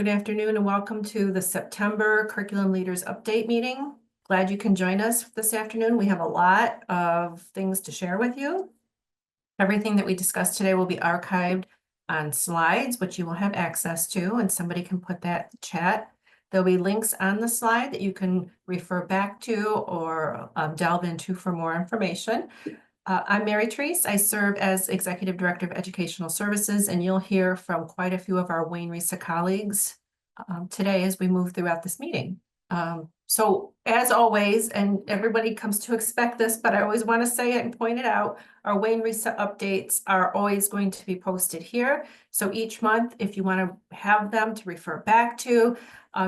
Good afternoon and welcome to the September Curriculum Leaders Update meeting. Glad you can join us this afternoon. We have a lot of things to share with you. Everything that we discussed today will be archived on slides, which you will have access to, and somebody can put that in the chat. There'll be links on the slide that you can refer back to or delve into for more information. I'm Mary Treese. I serve as Executive Director of Educational Services, and you'll hear from quite a few of our Wayne Risa colleagues today as we move throughout this meeting. So as always, and everybody comes to expect this, but I always want to say it and point it out, our Wayne Risa updates are always going to be posted here. So each month, if you want to have them to refer back to,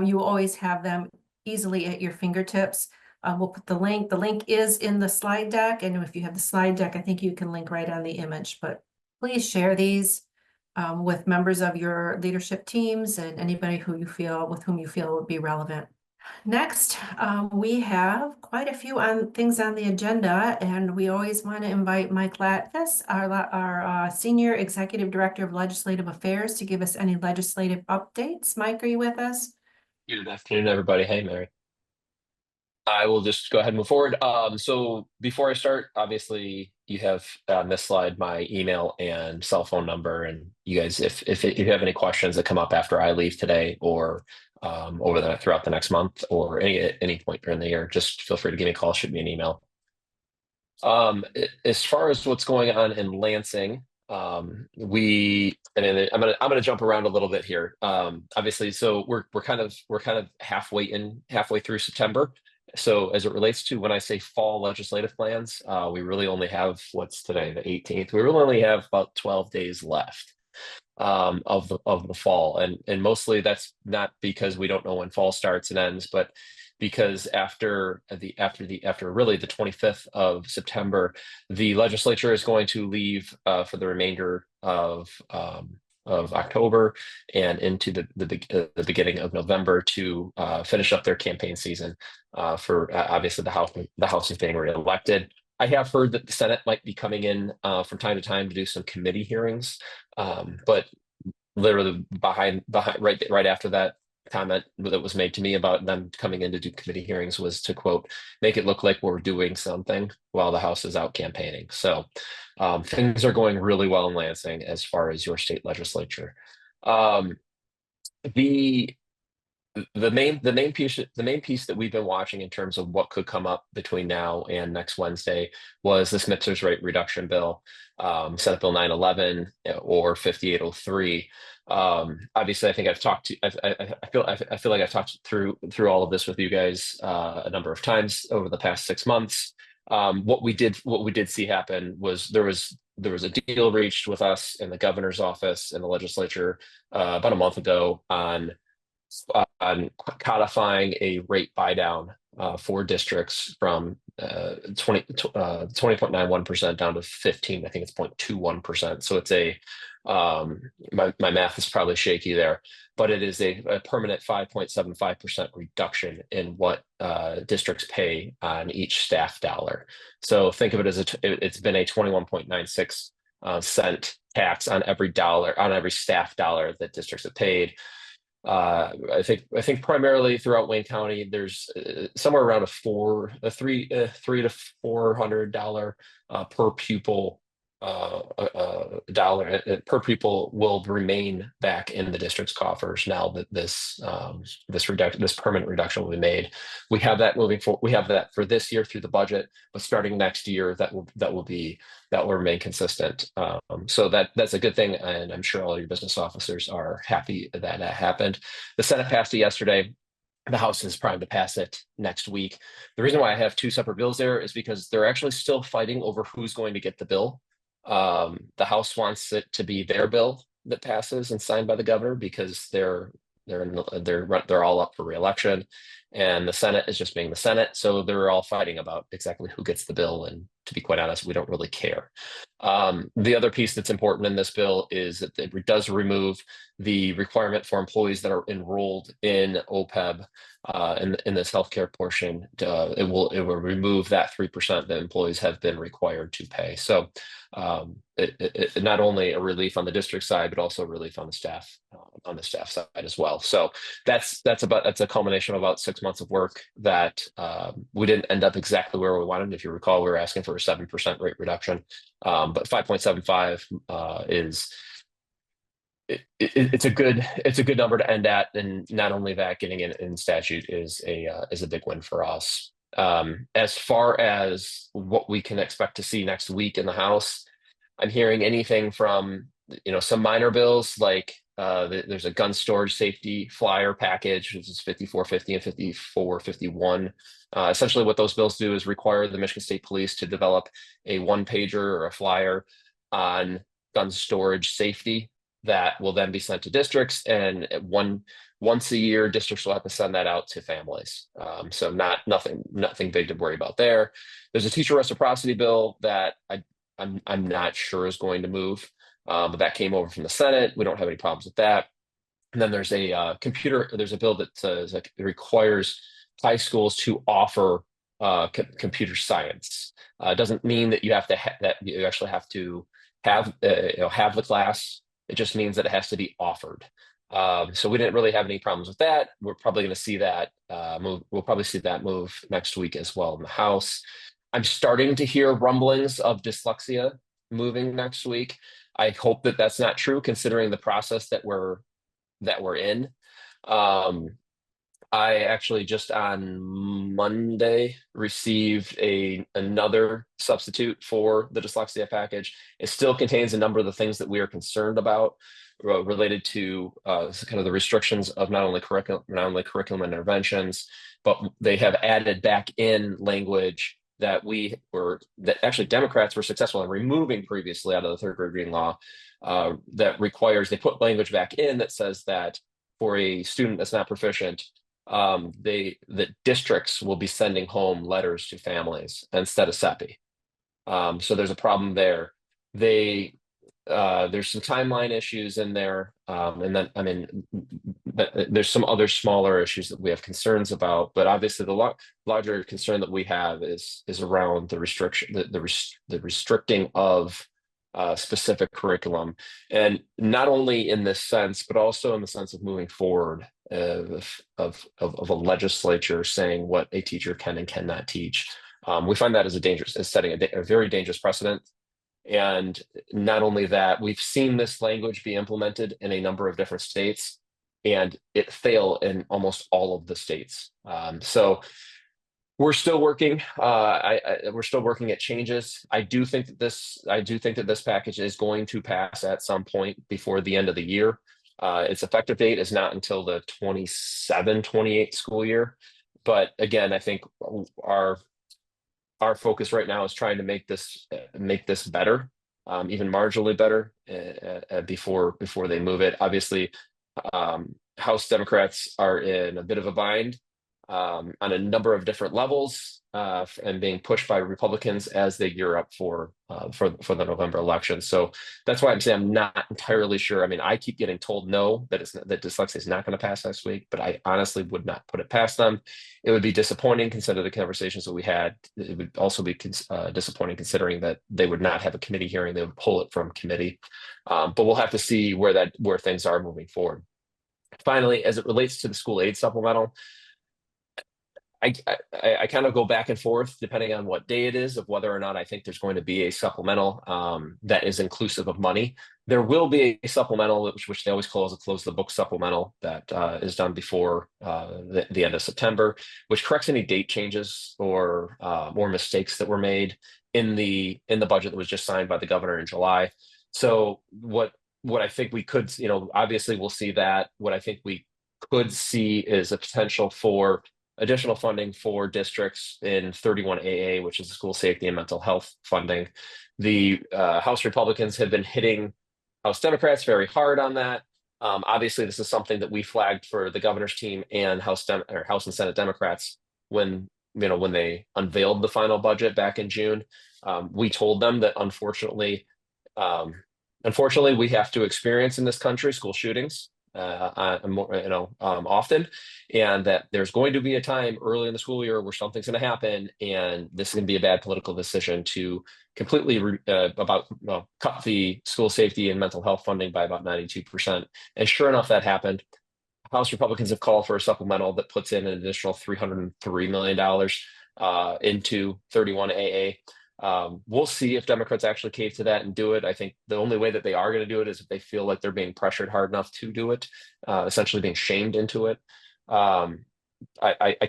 you will always have them easily at your fingertips. We'll put the link. The link is in the slide deck. And if you have the slide deck, I think you can link right on the image. But please share these with members of your leadership teams and anybody who you feel with whom you feel would be relevant. Next, we have quite a few things on the agenda, and we always want to invite Mike Latvis, our Senior Executive Director of Legislative Affairs, to give us any legislative updates. Mike, are you with us? Good afternoon, everybody. Hey, Mary. I will just go ahead and move forward. So before I start, obviously you have on this slide my email and cell phone number, and you guys, if you have any questions that come up after I leave today or throughout the next month or any point during the year, just feel free to give me a call, shoot me an email. As far as what's going on in Lansing, I'm gonna jump around a little bit here. Obviously, so we're kind of halfway through September. So as it relates to when I say fall legislative plans, we really only have, what's today, the 18th. We really only have about 12 days left of the fall, and mostly that's not because we don't know when fall starts and ends, but because after really the 25th of September, the legislature is going to leave for the remainder of October and into the beginning of November to finish up their campaign season for obviously the House is being reelected. I have heard that the Senate might be coming in from time to time to do some committee hearings, but literally right after that comment that was made to me about them coming in to do committee hearings was to, quote, make it look like we're doing something while the House is out campaigning. So things are going really well in Lansing as far as your state legislature. The main piece that we've been watching in terms of what could come up between now and next Wednesday was the Smithers rate reduction bill, Senate Bill 911 or 5803. Obviously, I think I feel like I've talked through all of this with you guys a number of times over the past 6 months. What we did see happen was there was a deal reached with us in the governor's office and the legislature about a month ago on codifying a rate buy down for districts from 20.91% down to 15. I think it's 0.21%. So it's my math is probably shaky there, but it is a permanent 5.75% reduction in what districts pay on each staff dollar. So think of it as it's been a 21.96 cent tax on every staff dollar that districts have paid. I think primarily throughout Wayne County, there's somewhere around $300 to $400 per pupil dollar per pupil will remain back in the district's coffers now that this permanent reduction will be made. We have that moving forward. We have that for this year through the budget, but starting next year, that will remain consistent. So that's a good thing, and I'm sure all your business officers are happy that happened. The Senate passed it yesterday. The House is primed to pass it next week. The reason why I have two separate bills there is because they're actually still fighting over who's going to get the bill. The House wants it to be their bill that passes and signed by the governor because they're all up for re-election, and the Senate is just being the Senate, so they're all fighting about exactly who gets the bill. And to be quite honest, we don't really care. The other piece that's important in this bill is that it does remove the requirement for employees that are enrolled in OPEB in this healthcare portion. It will remove that 3% that employees have been required to pay. So not only a relief on the district side, but also a relief on the staff side as well. So that's a culmination of about 6 months of work that we didn't end up exactly where we wanted. If you recall, we were asking for a 7% rate reduction, but 5.75 is it's a good number to end at, and not only that, getting it in statute is a big win for us. As far as what we can expect to see next week in the House, I'm hearing anything from some minor bills like there's a gun storage safety flyer package, which is 5450 and 5451. Essentially, what those bills do is require the Michigan State Police to develop a one-pager or a flyer on gun storage safety that will then be sent to districts, and once a year, districts will have to send that out to families. So nothing big to worry about there. There's a teacher reciprocity bill that I'm not sure is going to move, but that came over from the Senate. We don't have any problems with that. And then there's a bill that says it requires high schools to offer computer science. It doesn't mean that you have to that you actually have to have the class. It just means that it has to be offered. So we didn't really have any problems with that. We're probably going to see that move. We'll probably see that move next week as well in the House. I'm starting to hear rumblings of dyslexia moving next week. I hope that that's not true, considering the process that we're in. I actually just on Monday received another substitute for the dyslexia package. It still contains a number of the things that we are concerned about related to kind of the restrictions of not only curriculum interventions, but they have added back in language that actually Democrats were successful in removing previously out of the third grade reading law, that requires, they put language back in that says that for a student that's not proficient, the districts will be sending home letters to families instead of SEPI. So there's a problem there. There's some timeline issues in there, and then there's some other smaller issues that we have concerns about. But obviously, the larger concern that we have is around the restricting of specific curriculum, and not only in this sense, but also in the sense of moving forward of a legislature saying what a teacher can and cannot teach. We find that as setting a very dangerous precedent. And not only that, we've seen this language be implemented in a number of different states, and it fail in almost all of the states. So we're still working. We're still working at changes. I do think that this package is going to pass at some point before the end of the year. Its effective date is not until the 27-28 school year. But again, I think our focus right now is trying to make this better, even marginally better, before they move it. Obviously, House Democrats are in a bit of a bind on a number of different levels, and being pushed by Republicans as they gear up for the November election. So that's why I'm saying I'm not entirely sure. I mean, I keep getting told no, that dyslexia is not going to pass next week, but I honestly would not put it past them. It would be disappointing considering the conversations that we had. It would also be disappointing considering that they would not have a committee hearing. They would pull it from committee, but we'll have to see where things are moving forward. Finally, as it relates to the school aid supplemental, I kind of go back and forth depending on what day it is of whether or not I think there's going to be a supplemental that is inclusive of money. There will be a supplemental, which they always close the book supplemental, that is done before the end of September, which corrects any date changes or mistakes that were made in the budget that was just signed by the governor in July. So what I think we could, obviously we'll see that. What I think we could see is a potential for additional funding for districts in 31AA, which is the school safety and mental health funding. The House Republicans have been hitting House Democrats very hard on that. Obviously, this is something that we flagged for the governor's team and House and Senate Democrats when they unveiled the final budget back in June. We told them that unfortunately, we have to experience in this country school shootings. often, and that there's going to be a time early in the school year where something's going to happen, and this is going to be a bad political decision to completely cut the school safety and mental health funding by about 92%. And sure enough, that happened. House Republicans have called for a supplemental that puts in an additional $303 million into 31 AA. We'll see if Democrats actually cave to that and do it. I think the only way that they are going to do it is if they feel like they're being pressured hard enough to do it, essentially being shamed into it. I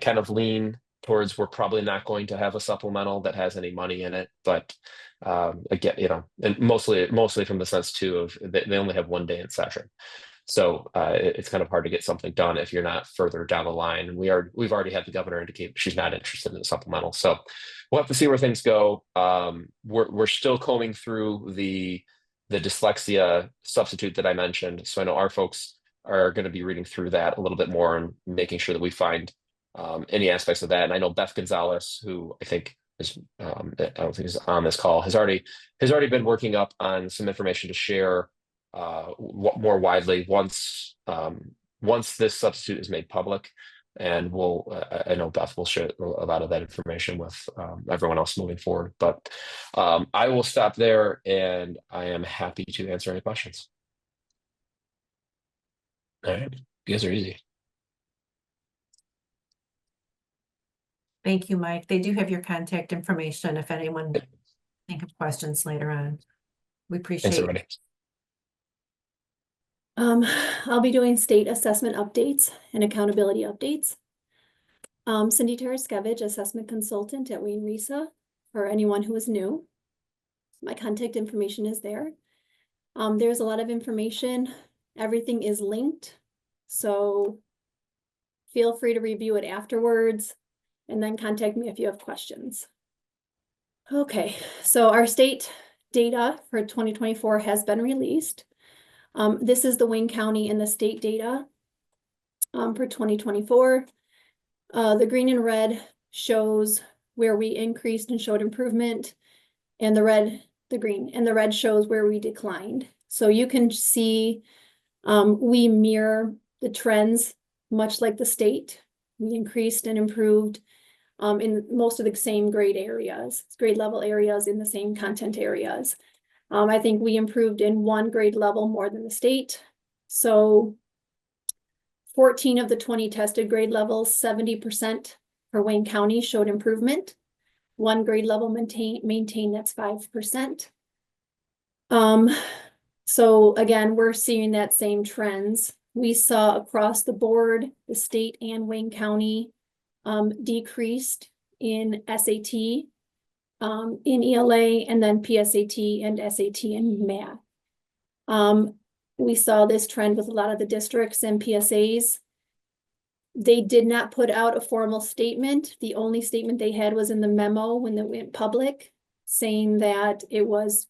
kind of lean towards we're probably not going to have a supplemental that has any money in it, but again, and mostly from the sense too of they only have one day in session. So it's kind of hard to get something done if you're not further down the line. And we've already had the governor indicate she's not interested in the supplemental. So we'll have to see where things go. We're still combing through the dyslexia substitute that I mentioned. So I know our folks are going to be reading through that a little bit more and making sure that we find any aspects of that. And I know Beth Gonzalez, who I think is I don't think is on this call, has already been working up on some information to share more widely once this substitute is made public, and I know Beth will share a lot of that information with everyone else moving forward. But I will stop there, and I am happy to answer any questions. All right, you guys are easy. Thank you, Mike. They do have your contact information if anyone think of questions later on. We Thanks, appreciate everybody. I'll be doing state assessment updates and accountability updates. Cindy Taraskevich, assessment consultant at Wayne Risa, for anyone who is new. My contact information is there. There's a lot of information. Everything is linked, so feel free to review it afterwards and then contact me if you have questions. Okay, so our state data for 2024 has been released. This is the Wayne County and the state data for 2024. The green and red shows where we increased and showed improvement, and the green and the red shows where we declined. So you can see we mirror the trends much like the state. We increased and improved in most of the same grade level areas in the same content areas. I think we improved in one grade level more than the state. So 14 of the 20 tested grade levels, 70% for Wayne County showed improvement. One grade level maintained, that's 5%. So again, we're seeing that same trends. We saw across the board, the state and Wayne County decreased in SAT, in ELA, and then PSAT and SAT and math. We saw this trend with a lot of the districts and PSAs. They did not put out a formal statement. The only statement they had was in the memo when it went public, saying that it was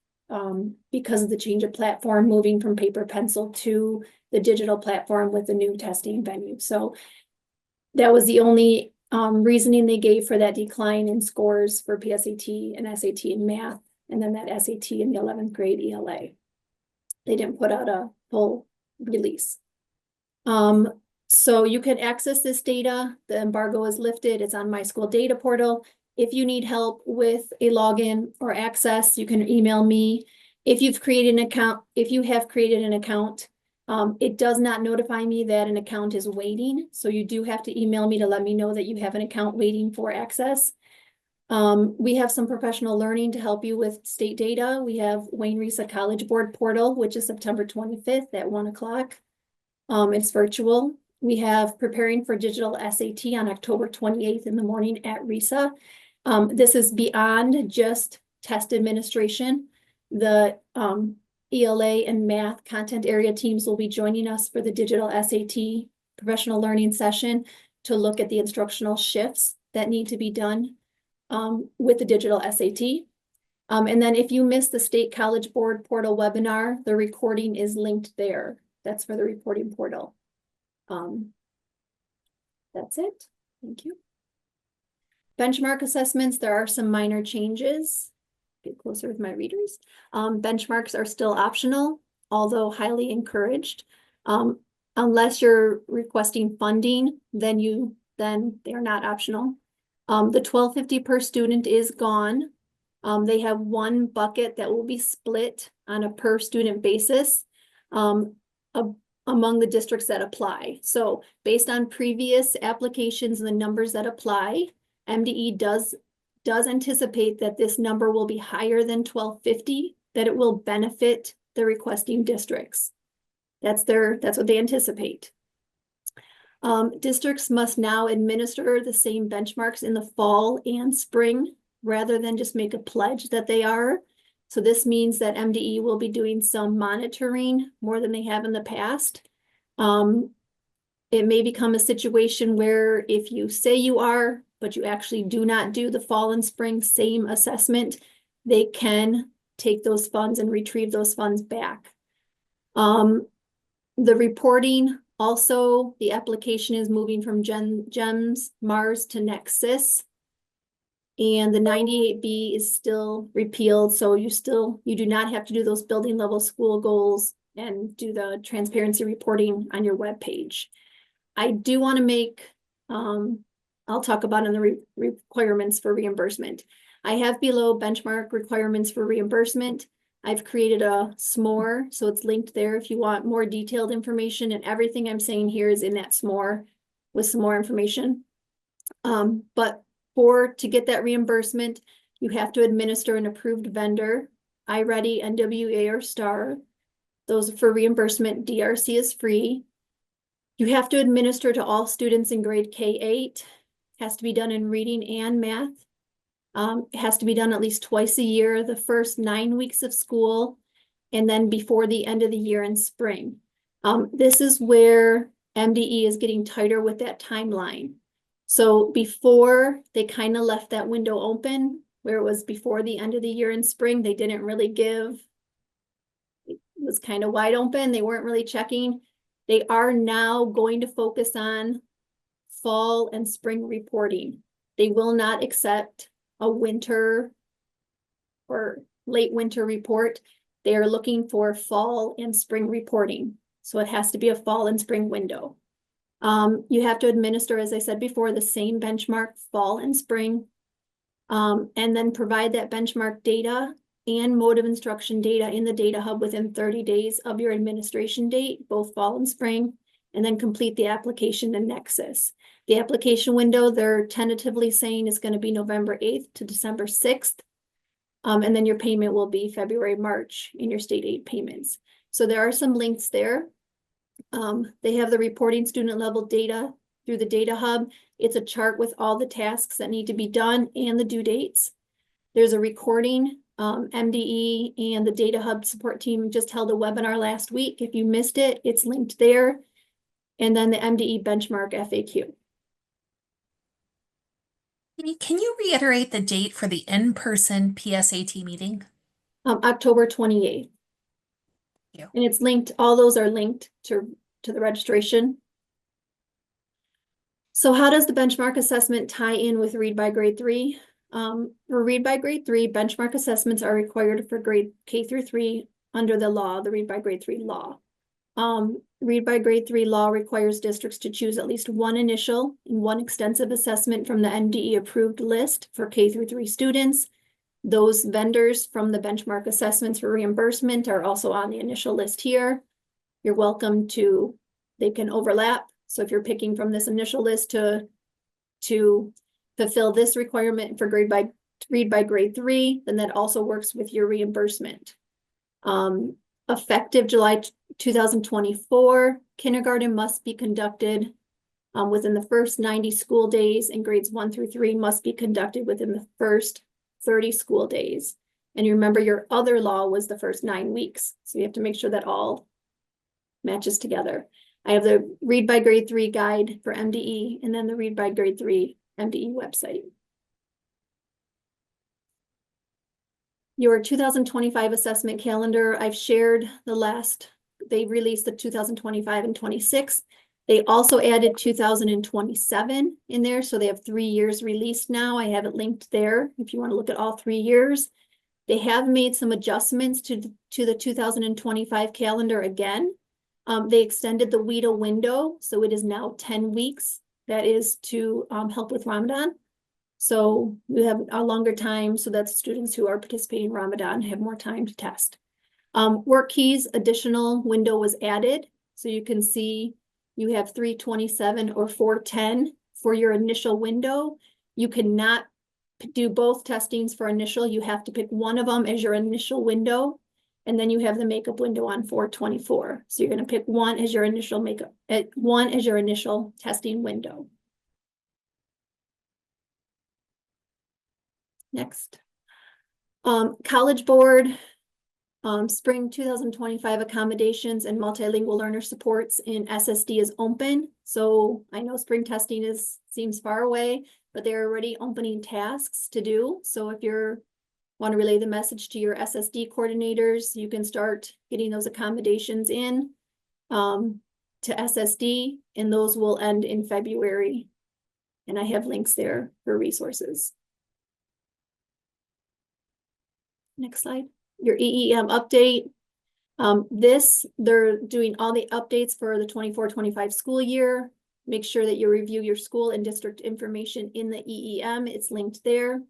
because of the change of platform, moving from paper pencil to the digital platform with the new testing venue. So that was the only reasoning they gave for that decline in scores for PSAT and SAT and math, and then that SAT in the 11th grade ELA. They didn't put out a full release. So you can access this data. The embargo is lifted. It's on my school data portal. If you need help with a login or access, you can email me. If you have created an account, it does not notify me that an account is waiting. So you do have to email me to let me know that you have an account waiting for access. We have some professional learning to help you with state data. We have Wayne Risa College Board portal, which is September 25th at 1 o'clock. It's virtual. We have preparing for digital SAT on October 28th in the morning at Risa. This is beyond just test administration. The ELA and math content area teams will be joining us for the digital SAT professional learning session to look at the instructional shifts that need to be done with the digital SAT. And then if you missed the State College Board portal webinar, the recording is linked there. That's for the reporting portal. That's it. Thank you. Benchmark assessments, there are some minor changes. Get closer with my readers. Benchmarks are still optional, although highly encouraged. Unless you're requesting funding, then they're not optional. The $12.50 per student is gone. They have one bucket that will be split on a per student basis among the districts that apply. So based on previous applications and the numbers that apply, MDE does anticipate that this number will be higher than $12.50, that it will benefit the requesting districts. That's what they anticipate. Districts must now administer the same benchmarks in the fall and spring rather than just make a pledge that they are. So this means that MDE will be doing some monitoring more than they have in the past. It may become a situation where if you say you are, but you actually do not do the fall and spring same assessment, they can take those funds and retrieve those funds back. The reporting also, the application is moving from GEMS, Mars to Nexus. And the 98B is still repealed, so you do not have to do those building level school goals and do the transparency reporting on your webpage. I do want to make, I'll talk about in the requirements for reimbursement. I have below benchmark requirements for reimbursement. I've created a SMORE, so it's linked there if you want more detailed information, and everything I'm saying here is in that SMORE with some more information. But to get that reimbursement, you have to administer an approved vendor, iReady, NWA, or STAR. Those for reimbursement, DRC is free. You have to administer to all students in grade K-8. Has to be done in reading and math. It has to be done at least twice a year, the first 9 weeks of school, and then before the end of the year in spring. This is where MDE is getting tighter with that timeline. So before, they kind of left that window open where it was before the end of the year in spring. They didn't really give, it was kind of wide open. They weren't really checking. They are now going to focus on fall and spring reporting. They will not accept a winter or late winter report. They are looking for fall and spring reporting. So it has to be a fall and spring window. You have to administer, as I said before, the same benchmark fall and spring, and then provide that benchmark data and mode of instruction data in the data hub within 30 days of your administration date, both fall and spring, and then complete the application in Nexus. The application window, they're tentatively saying is going to be November 8th to December 6th. And then your payment will be February, March in your state aid payments. So there are some links there. They have the reporting student level data through the data hub. It's a chart with all the tasks that need to be done and the due dates. There's a recording. MDE and the data hub support team just held a webinar last week. If you missed it, it's linked there. And then the MDE benchmark FAQ. Can you reiterate the date for the in-person PSAT meeting? October 28th. And it's linked, all those are linked to the registration. So how does the benchmark assessment tie in with Read by Grade 3? For Read by Grade 3, benchmark assessments are required for grade K through 3 under the law, the Read by Grade 3 law. Read by Grade 3 law requires districts to choose at least one initial and one extensive assessment from the MDE approved list for K through 3 students. Those vendors from the benchmark assessments for reimbursement are also on the initial list here. You're welcome to, they can overlap. So if you're picking from this initial list to fulfill this requirement for Read by Grade 3, then that also works with your reimbursement. Effective July 2024, kindergarten must be conducted within the first 90 school days, and grades 1 through 3 must be conducted within the first 30 school days. And you remember your other law was the first 9 weeks. So you have to make sure that all matches together. I have the Read by Grade 3 guide for MDE and then the Read by Grade 3 MDE website. Your 2025 assessment calendar, I've shared they released the 2025 and 26. They also added 2027 in there, so they have 3 years released now. I have it linked there if you want to look at all 3 years. They have made some adjustments to the 2025 calendar again. They extended the WIDA window, so it is now 10 weeks. That is to help with Ramadan. So you have a longer time so that students who are participating in Ramadan have more time to test. Work keys, additional window was added. So you can see you have 327 or 410 for your initial window. You cannot do both testings for initial. You have to pick one of them as your initial window. And then you have the makeup window on 424. So you're going to pick one as your initial makeup, one as your initial testing window. Next. College Board, spring 2025 accommodations and multilingual learner supports in SSD is open. So I know spring testing seems far away, but they're already opening tasks to do. So if you're want to relay the message to your SSD coordinators, you can start getting those accommodations in to SSD, and those will end in February. And I have links there for resources. Next slide. Your EEM update. They're doing all the updates for the 24-25 school year. Make sure that you review your school and district information in the EEM. It's linked there.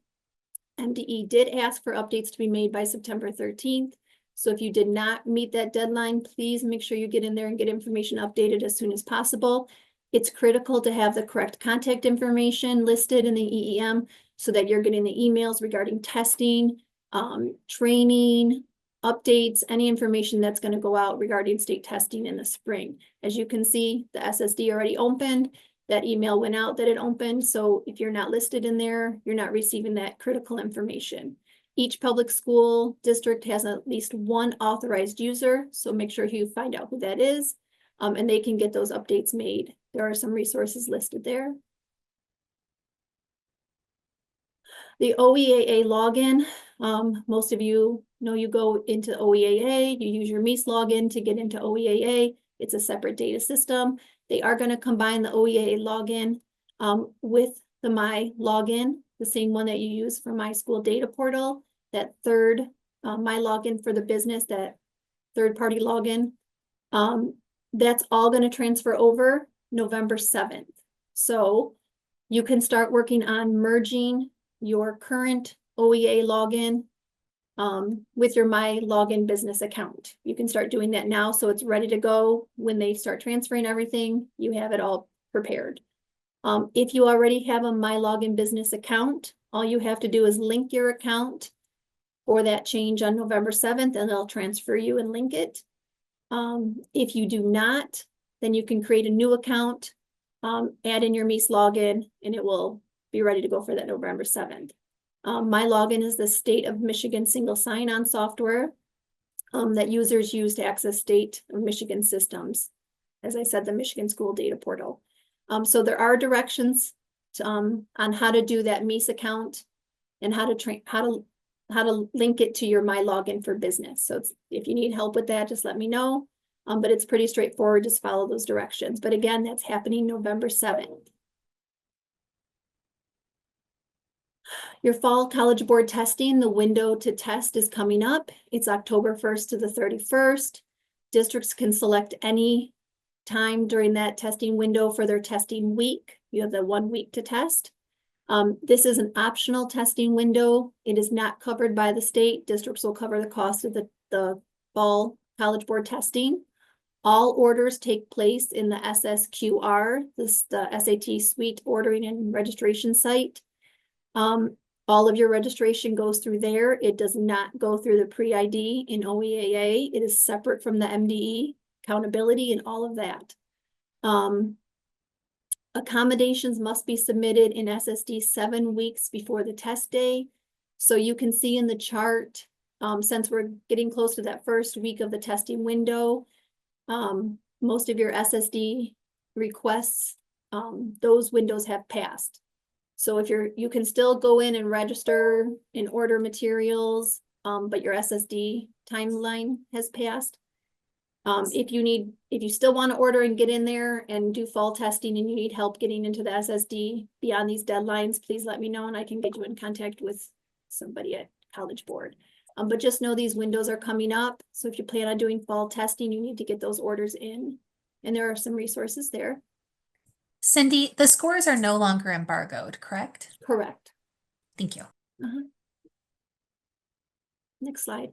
MDE did ask for updates to be made by September 13th. So if you did not meet that deadline, please make sure you get in there and get information updated as soon as possible. It's critical to have the correct contact information listed in the EEM so that you're getting the emails regarding testing, training, updates, any information that's going to go out regarding state testing in the spring. As you can see, the SSD already opened. That email went out that it opened. So if you're not listed in there, you're not receiving that critical information. Each public school district has at least one authorized user. So make sure you find out who that is, and they can get those updates made. There are some resources listed there. The OEAA login, most of you know you go into OEAA, you use your MEAS login to get into OEAA. It's a separate data system. They are going to combine the OEAA login with the My Login, the same one that you use for My School Data Portal, that third My Login for the business, that third-party login. That's all going to transfer over November 7th. So you can start working on merging your current OEA login with your My Login business account. You can start doing that now so it's ready to go. When they start transferring everything, you have it all prepared. If you already have a My Login business account, all you have to do is link your account for that change on November 7th, and they'll transfer you and link it. If you do not, then you can create a new account, add in your MEAS login, and it will be ready to go for that November 7th. My Login is the state of Michigan single sign-on software that users use to access state of Michigan systems. As I said, the Michigan School Data Portal. So there are directions on how to do that MEAS account and how to link it to your My Login for business. So if you need help with that, just let me know. But it's pretty straightforward. Just follow those directions. But again, that's happening November 7th. Your fall College Board testing, the window to test is coming up. It's October 1st to the 31st. Districts can select any time during that testing window for their testing week. You have the 1 week to test. This is an optional testing window. It is not covered by the state. Districts will cover the cost of the fall College Board testing. All orders take place in the SSQR, the SAT Suite Ordering and Registration site. All of your registration goes through there. It does not go through the pre-ID in OEAA. It is separate from the MDE, accountability, and all of that. Accommodations must be submitted in SSD 7 weeks before the test day. So you can see in the chart, since we're getting close to that first week of the testing window, most of your SSD requests, those windows have passed. So if you can still go in and register and order materials, but your SSD timeline has passed. If you still want to order and get in there and do fall testing and you need help getting into the SSD beyond these deadlines, please let me know and I can get you in contact with somebody at College Board. But just know these windows are coming up. So if you plan on doing fall testing, you need to get those orders in. And there are some resources there. Cindy, the scores are no longer embargoed, correct? Correct. Thank you. Next slide.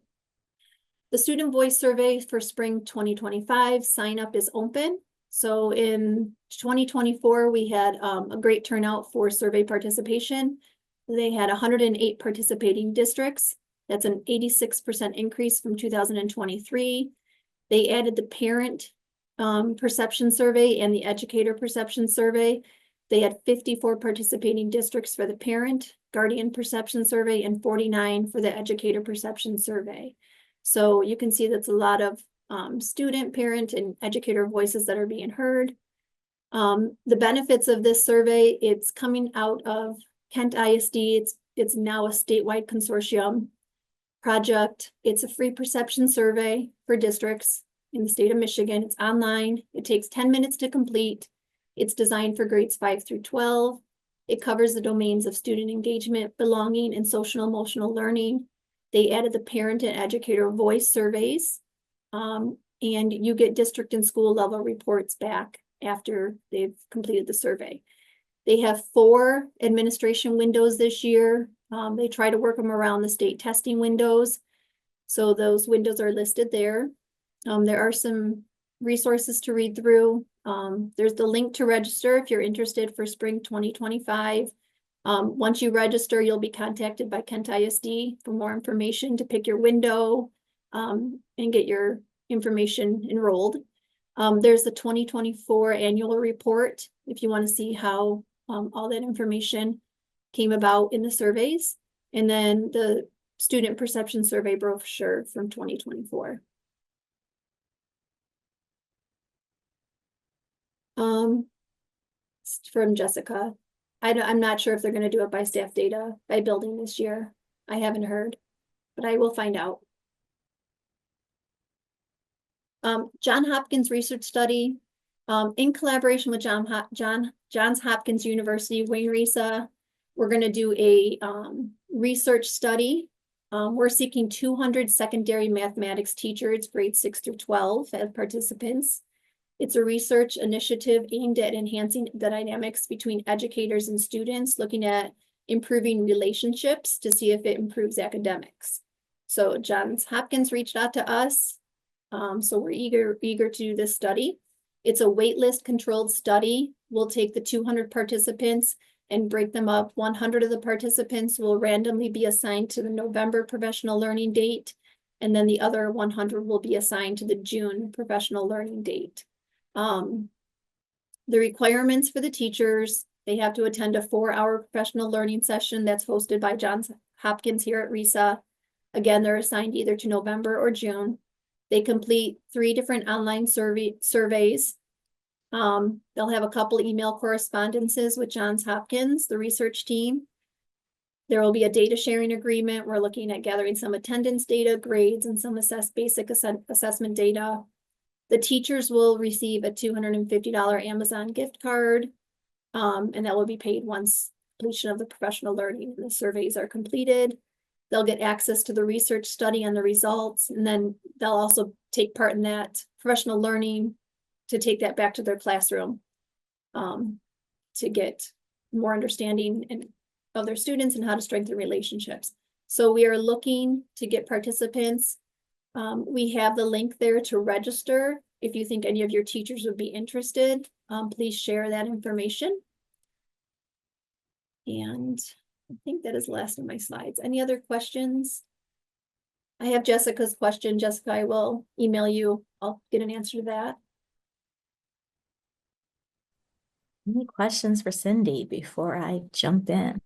The student voice survey for spring 2025 sign up is open. So in 2024, we had a great turnout for survey participation. They had 108 participating districts. That's an 86% increase from 2023. They added the parent perception survey and the educator perception survey. They had 54 participating districts for the parent guardian perception survey and 49 for the educator perception survey. So you can see that's a lot of student, parent, and educator voices that are being heard. The benefits of this survey, it's coming out of Kent ISD. It's now a statewide consortium project. It's a free perception survey for districts in the state of Michigan. It's online. It takes 10 minutes to complete. It's designed for grades 5 through 12. It covers the domains of student engagement, belonging, and social emotional learning. They added the parent and educator voice surveys, and you get district and school level reports back after they've completed the survey. They have 4 administration windows this year. They try to work them around the state testing windows. So those windows are listed there. There are some resources to read through. There's the link to register if you're interested for spring 2025. Once you register, you'll be contacted by Kent ISD for more information to pick your window and get your information enrolled. There's the 2024 annual report if you want to see how all that information came about in the surveys. And then the student perception survey brochure from 2024. From Jessica. I'm not sure if they're going to do it by staff data, by building this year. I haven't heard, but I will find out. Johns Hopkins research study, in collaboration with Johns Hopkins University, Wayne Risa, we're going to do a research study. We're seeking 200 secondary mathematics teachers, grades 6 through 12 as participants. It's a research initiative aimed at enhancing the dynamics between educators and students, looking at improving relationships to see if it improves academics. So Johns Hopkins reached out to us. So we're eager to do this study. It's a waitlist controlled study. We'll take the 200 participants and break them up. 100 of the participants will randomly be assigned to the November professional learning date, and then the other 100 will be assigned to the June professional learning date. The requirements for the teachers, they have to attend a 4-hour professional learning session that's hosted by Johns Hopkins here at RISA. Again, they're assigned either to November or June. They complete 3 different online surveys. They'll have a couple email correspondences with Johns Hopkins, the research team. There will be a data sharing agreement. We're looking at gathering some attendance data, grades, and some basic assessment data. The teachers will receive a $250 Amazon gift card, and that will be paid once completion of the professional learning and the surveys are completed. They'll get access to the research study and the results, and then they'll also take part in that professional learning to take that back to their classroom to get more understanding of their students and how to strengthen relationships. So we are looking to get participants. We have the link there to register. If you think any of your teachers would be interested, please share that information. And I think that is the last of my slides. Any other questions? I have Jessica's question. Jessica, I will email you. I'll get an answer to that. Any questions for Cindy before I jump in?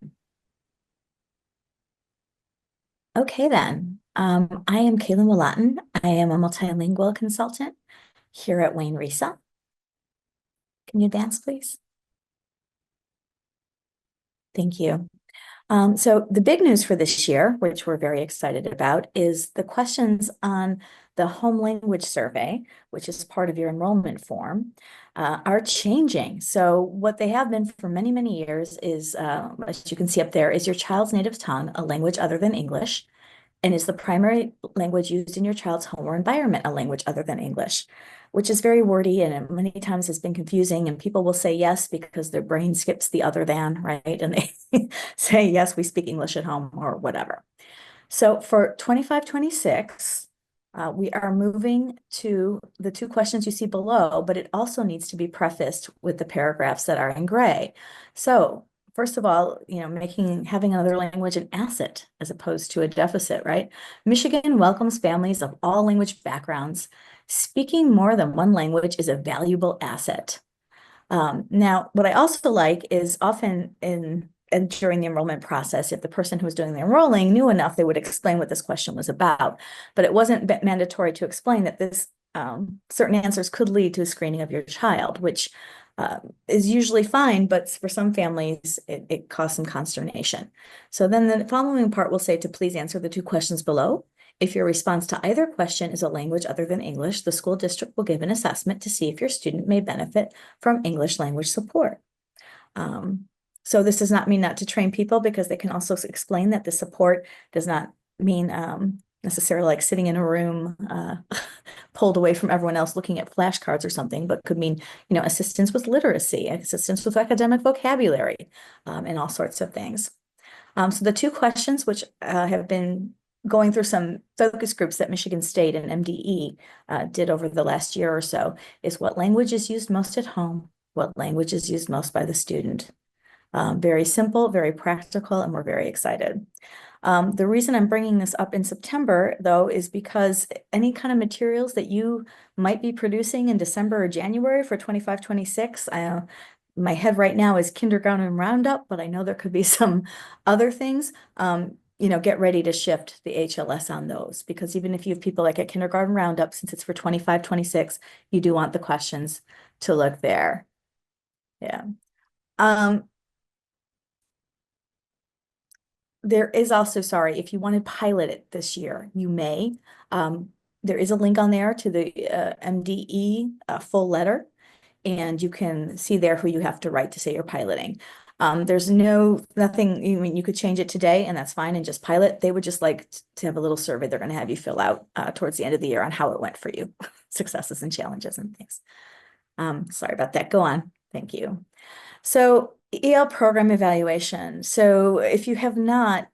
Okay, then. I am Kaylin Willatten. I am a multilingual consultant here at Wayne Risa. Can you advance, please? Thank you. So the big news for this year, which we're very excited about, is the questions on the home language survey, which is part of your enrollment form, are changing. So what they have been for many, many years is, as you can see up there, is your child's native tongue a language other than English? And is the primary language used in your child's home or environment a language other than English? Which is very wordy and it many times has been confusing, and people will say yes because their brain skips the other than, right? And they say, yes, we speak English at home or whatever. So for 25-26, we are moving to the two questions you see below, but it also needs to be prefaced with the paragraphs that are in gray. So first of all, having another language an asset as opposed to a deficit, right? Michigan welcomes families of all language backgrounds. Speaking more than one language is a valuable asset. Now, what I also like is often and during the enrollment process, if the person who was doing the enrolling knew enough, they would explain what this question was about. But it wasn't mandatory to explain that this certain answers could lead to a screening of your child, which is usually fine, but for some families, it caused some consternation. So then the following part will say to please answer the two questions below. If your response to either question is a language other than English, the school district will give an assessment to see if your student may benefit from English language support. So this does not mean not to train people, because they can also explain that the support does not mean necessarily like sitting in a room pulled away from everyone else looking at flashcards or something, but could mean, assistance with literacy, assistance with academic vocabulary, and all sorts of things. So the two questions, which have been going through some focus groups that Michigan State and MDE did over the last year or so, is what language is used most at home? What language is used most by the student? Very simple, very practical, and we're very excited. The reason I'm bringing this up in September, though, is because any kind of materials that you might be producing in December or January for 25-26, my head right now is kindergarten roundup, but I know there could be some other things. Get ready to shift the HLS on those, because even if you have people like at kindergarten roundup, since it's for 25-26, you do want the questions to look there. Yeah. There is also, sorry, if you want to pilot it this year, you may. There is a link on there to the MDE full letter, and you can see there who you have to write to say you're piloting. There's nothing, you could change it today and that's fine and just pilot. They would just like to have a little survey they're going to have you fill out towards the end of the year on how it went for you, successes and challenges and things. Sorry about that. Go on. Thank you. So EL program evaluation. So if you have not,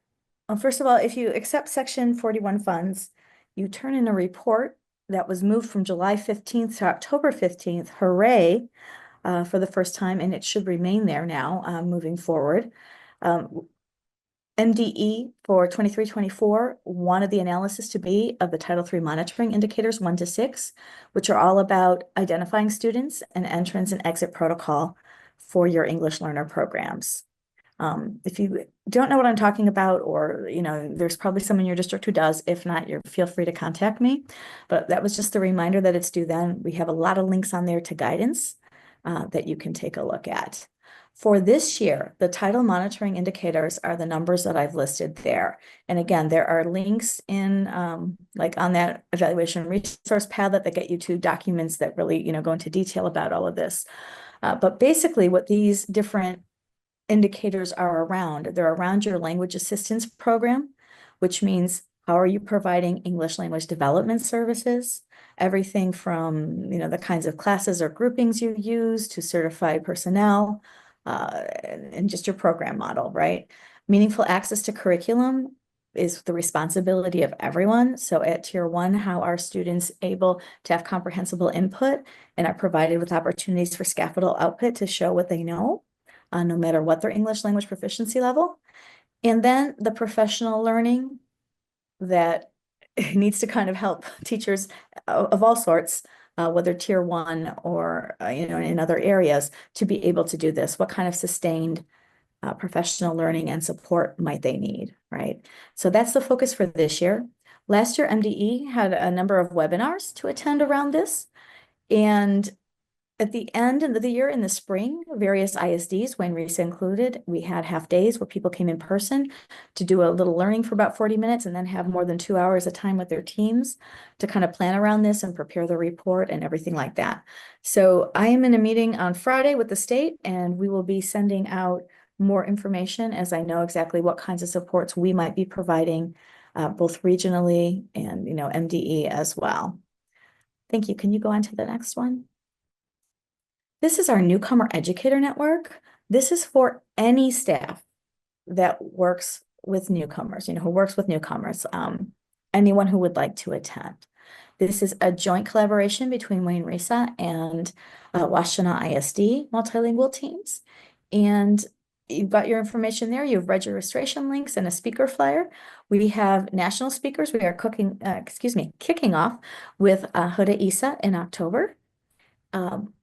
well, first of all, if you accept Section 41 funds, you turn in a report that was moved from July 15th to October 15th. Hooray, for the first time, and it should remain there now moving forward. MDE for 23-24 wanted the analysis to be of the Title III monitoring indicators 1 to 6, which are all about identifying students and entrance and exit protocol for your English learner programs. If you don't know what I'm talking about, or there's probably someone in your district who does. If not, feel free to contact me. But that was just a reminder that it's due then. We have a lot of links on there to guidance that you can take a look at. For this year, the title monitoring indicators are the numbers that I've listed there. And again, there are links in like on that evaluation resource Padlet that get you to documents that really go into detail about all of this. But basically what these different indicators are around, they're around your language assistance program, which means how are you providing English language development services? Everything from the kinds of classes or groupings you use to certified personnel, and just your program model, right? Meaningful access to curriculum is the responsibility of everyone. So at Tier 1, how are students able to have comprehensible input and are provided with opportunities for scaffold output to show what they know, no matter what their English language proficiency level. And then the professional learning that needs to kind of help teachers of all sorts, whether Tier 1 or in other areas, to be able to do this. What kind of sustained professional learning and support might they need, right? So that's the focus for this year. Last year, MDE had a number of webinars to attend around this. And at the end of the year in the spring, various ISDs, Wayne Reese included, we had half days where people came in person to do a little learning for about 40 minutes and then have more than 2 hours of time with their teams to kind of plan around this and prepare the report and everything like that. So I am in a meeting on Friday with the state, and we will be sending out more information as I know exactly what kinds of supports we might be providing both regionally and, MDE as well. Thank you. Can you go on to the next one? This is our Newcomer Educator Network. This is for any staff that works with newcomers, who works with newcomers, anyone who would like to attend. This is a joint collaboration between Wayne Risa and Washtenaw ISD multilingual teams. And you've got your information there. You've read your registration links and a speaker flyer. We have national speakers. We are kicking off with Huda Isa in October.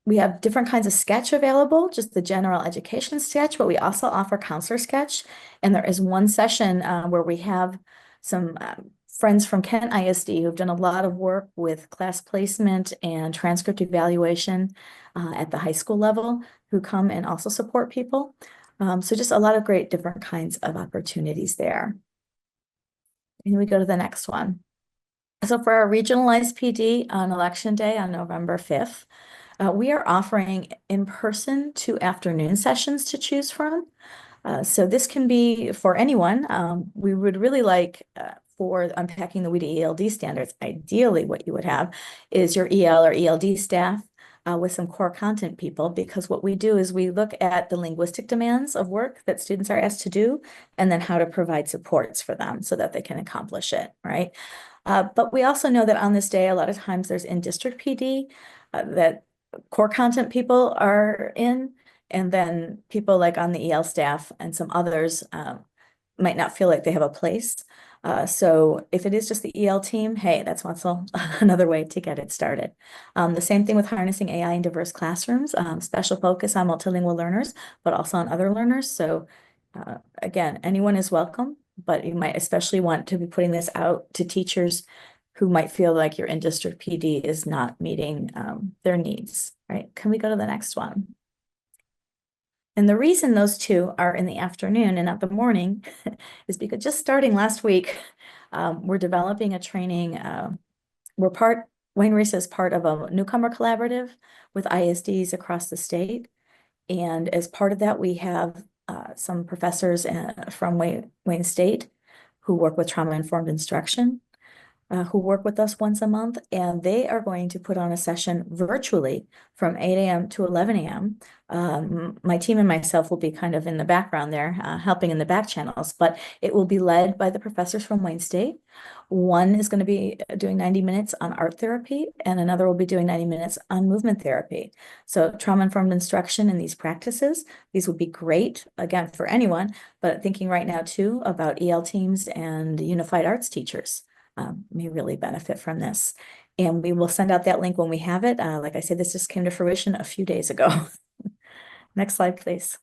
We have different kinds of sketch available, just the general education sketch, but we also offer counselor sketch. And there is one session where we have some friends from Kent ISD who've done a lot of work with class placement and transcript evaluation at the high school level who come and also support people. So just a lot of great different kinds of opportunities there. And we go to the next one. So for our regionalized PD on Election Day on November 5th, we are offering in-person 2 afternoon sessions to choose from. So this can be for anyone. We would really like for unpacking the WIDA ELD standards, ideally what you would have is your EL or ELD staff with some core content people, because what we do is we look at the linguistic demands of work that students are asked to do, and then how to provide supports for them so that they can accomplish it, right? But we also know that on this day, a lot of times there's in-district PD that core content people are in, and then people like on the EL staff and some others might not feel like they have a place. So if it is just the EL team, hey, that's also another way to get it started. The same thing with harnessing AI in diverse classrooms, special focus on multilingual learners, but also on other learners. So again, anyone is welcome, but you might especially want to be putting this out to teachers who might feel like your in-district PD is not meeting their needs, right? Can we go to the next one? And the reason those 2 are in the afternoon and not the morning is because just starting last week, we're developing a training. Wayne Risa is part of a newcomer collaborative with ISDs across the state. And as part of that, we have some professors from Wayne State who work with trauma-informed instruction, who work with us once a month, and they are going to put on a session virtually from 8 a.m. to 11 a.m. My team and myself will be kind of in the background there, helping in the back channels, but it will be led by the professors from Wayne State. One is going to be doing 90 minutes on art therapy, and another will be doing 90 minutes on movement therapy. So trauma-informed instruction in these practices, these would be great, again, for anyone, but thinking right now too about EL teams and unified arts teachers. May really benefit from this. And we will send out that link when we have it. Like I said, this just came to fruition a few days ago. Next slide, please.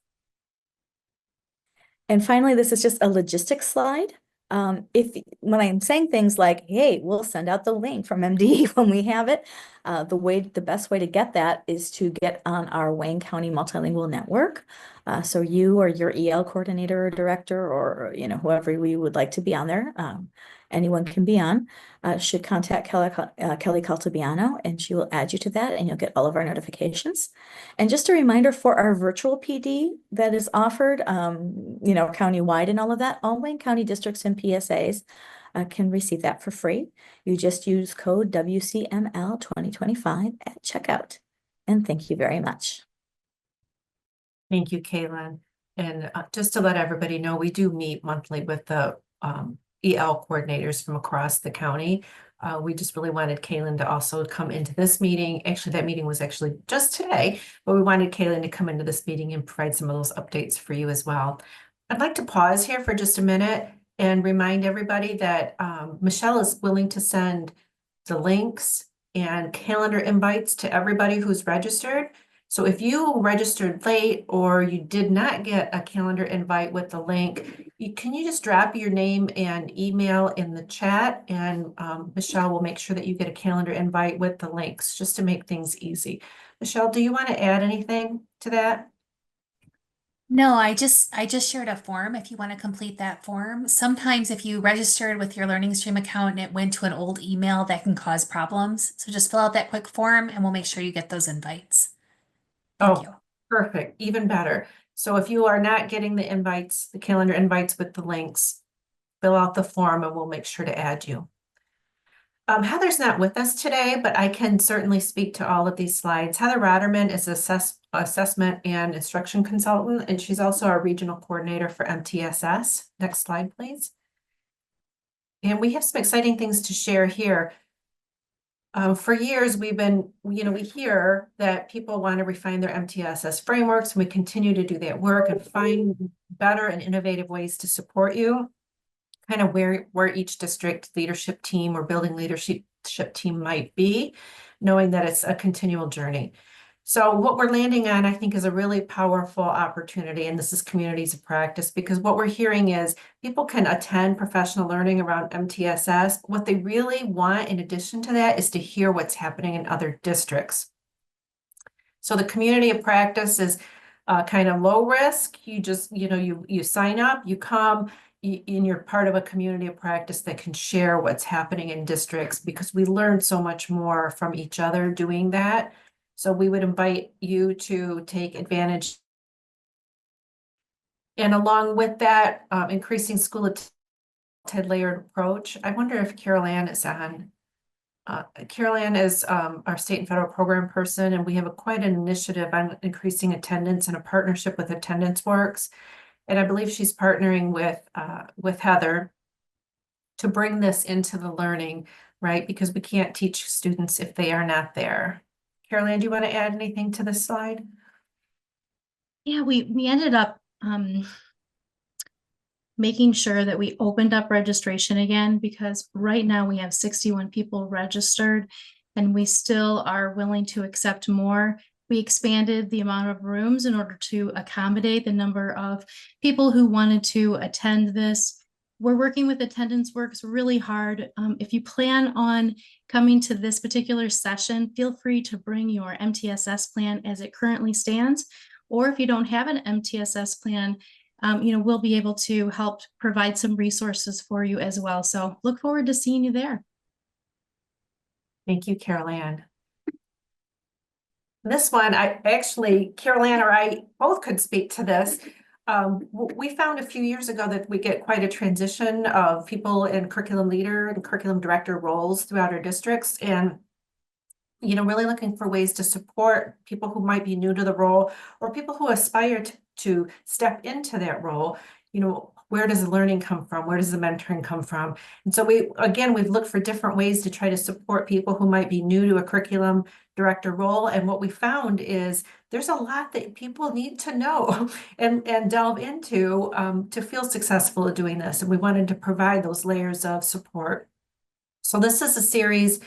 And finally, this is just a logistics slide. When I'm saying things like, hey, we'll send out the link from MD when we have it, the best way to get that is to get on our Wayne County Multilingual Network. So you or your EL coordinator or director or whoever we would like to be on there, anyone can be on, should contact Kelly Caltabiano, and she will add you to that, and you'll get all of our notifications. And just a reminder for our virtual PD that is offered, countywide and all of that, all Wayne County districts and PSAs can receive that for free. You just use code WCML 2025 at checkout. And thank you very much. Thank you, Kaylin. And just to let everybody know, we do meet monthly with the EL coordinators from across the county. We just really wanted Kaylin to also come into this meeting. Actually, that meeting was actually just today, but we wanted Kaylin to come into this meeting and provide some of those updates for you as well. I'd like to pause here for just a minute and remind everybody that Michelle is willing to send the links and calendar invites to everybody who's registered. So if you registered late or you did not get a calendar invite with the link, can you just drop your name and email in the chat, and Michelle will make sure that you get a calendar invite with the links, just to make things easy. Michelle, do you want to add anything to that? No, I just shared a form if you want to complete that form. Sometimes if you registered with your Learning Stream account and it went to an old email, that can cause problems. So just fill out that quick form and we'll make sure you get those invites. Thank you. Perfect, even better. So if you are not getting the invites, the calendar invites with the links, fill out the form and we'll make sure to add you. Heather's not with us today, but I can certainly speak to all of these slides. Heather Rotterman is assessment and instruction consultant, and she's also our regional coordinator for MTSS. Next slide, please. And we have some exciting things to share here. For years, we've been, we hear that people want to refine their MTSS frameworks, and we continue to do that work and find better and innovative ways to support you. Kind of where each district leadership team or building leadership team might be, knowing that it's a continual journey. So what we're landing on, I think, is a really powerful opportunity, and this is communities of practice, because what we're hearing is people can attend professional learning around MTSS. What they really want in addition to that is to hear what's happening in other districts. So the community of practice is kind of low risk. You just, you sign up, you come, and you're part of a community of practice that can share what's happening in districts, because we learn so much more from each other doing that. So we would invite you to take advantage. And along with that, increasing school layered approach. I wonder if Carol Ann is on. Carol Ann is our state and federal program person, and we have quite an initiative on increasing attendance and a partnership with Attendance Works. And I believe she's partnering with Heather to bring this into the learning, right? Because we can't teach students if they are not there. Carol Ann, do you want to add anything to this slide? Yeah, we ended up making sure that we opened up registration again, because right now we have 61 people registered and we still are willing to accept more. We expanded the amount of rooms in order to accommodate the number of people who wanted to attend this. We're working with Attendance Works really hard. If you plan on coming to this particular session, feel free to bring your MTSS plan as it currently stands. Or if you don't have an MTSS plan, we'll be able to help provide some resources for you as well. So look forward to seeing you there. Thank you, Carol Ann. This one, Carol Ann or I both could speak to this. We found a few years ago that we get quite a transition of people in curriculum leader and curriculum director roles throughout our districts, and really looking for ways to support people who might be new to the role or people who aspire to step into that role. Where does the learning come from? Where does the mentoring come from? And so we've looked for different ways to try to support people who might be new to a curriculum director role. And what we found is there's a lot that people need to know and delve into to feel successful at doing this. And we wanted to provide those layers of support. So this is a series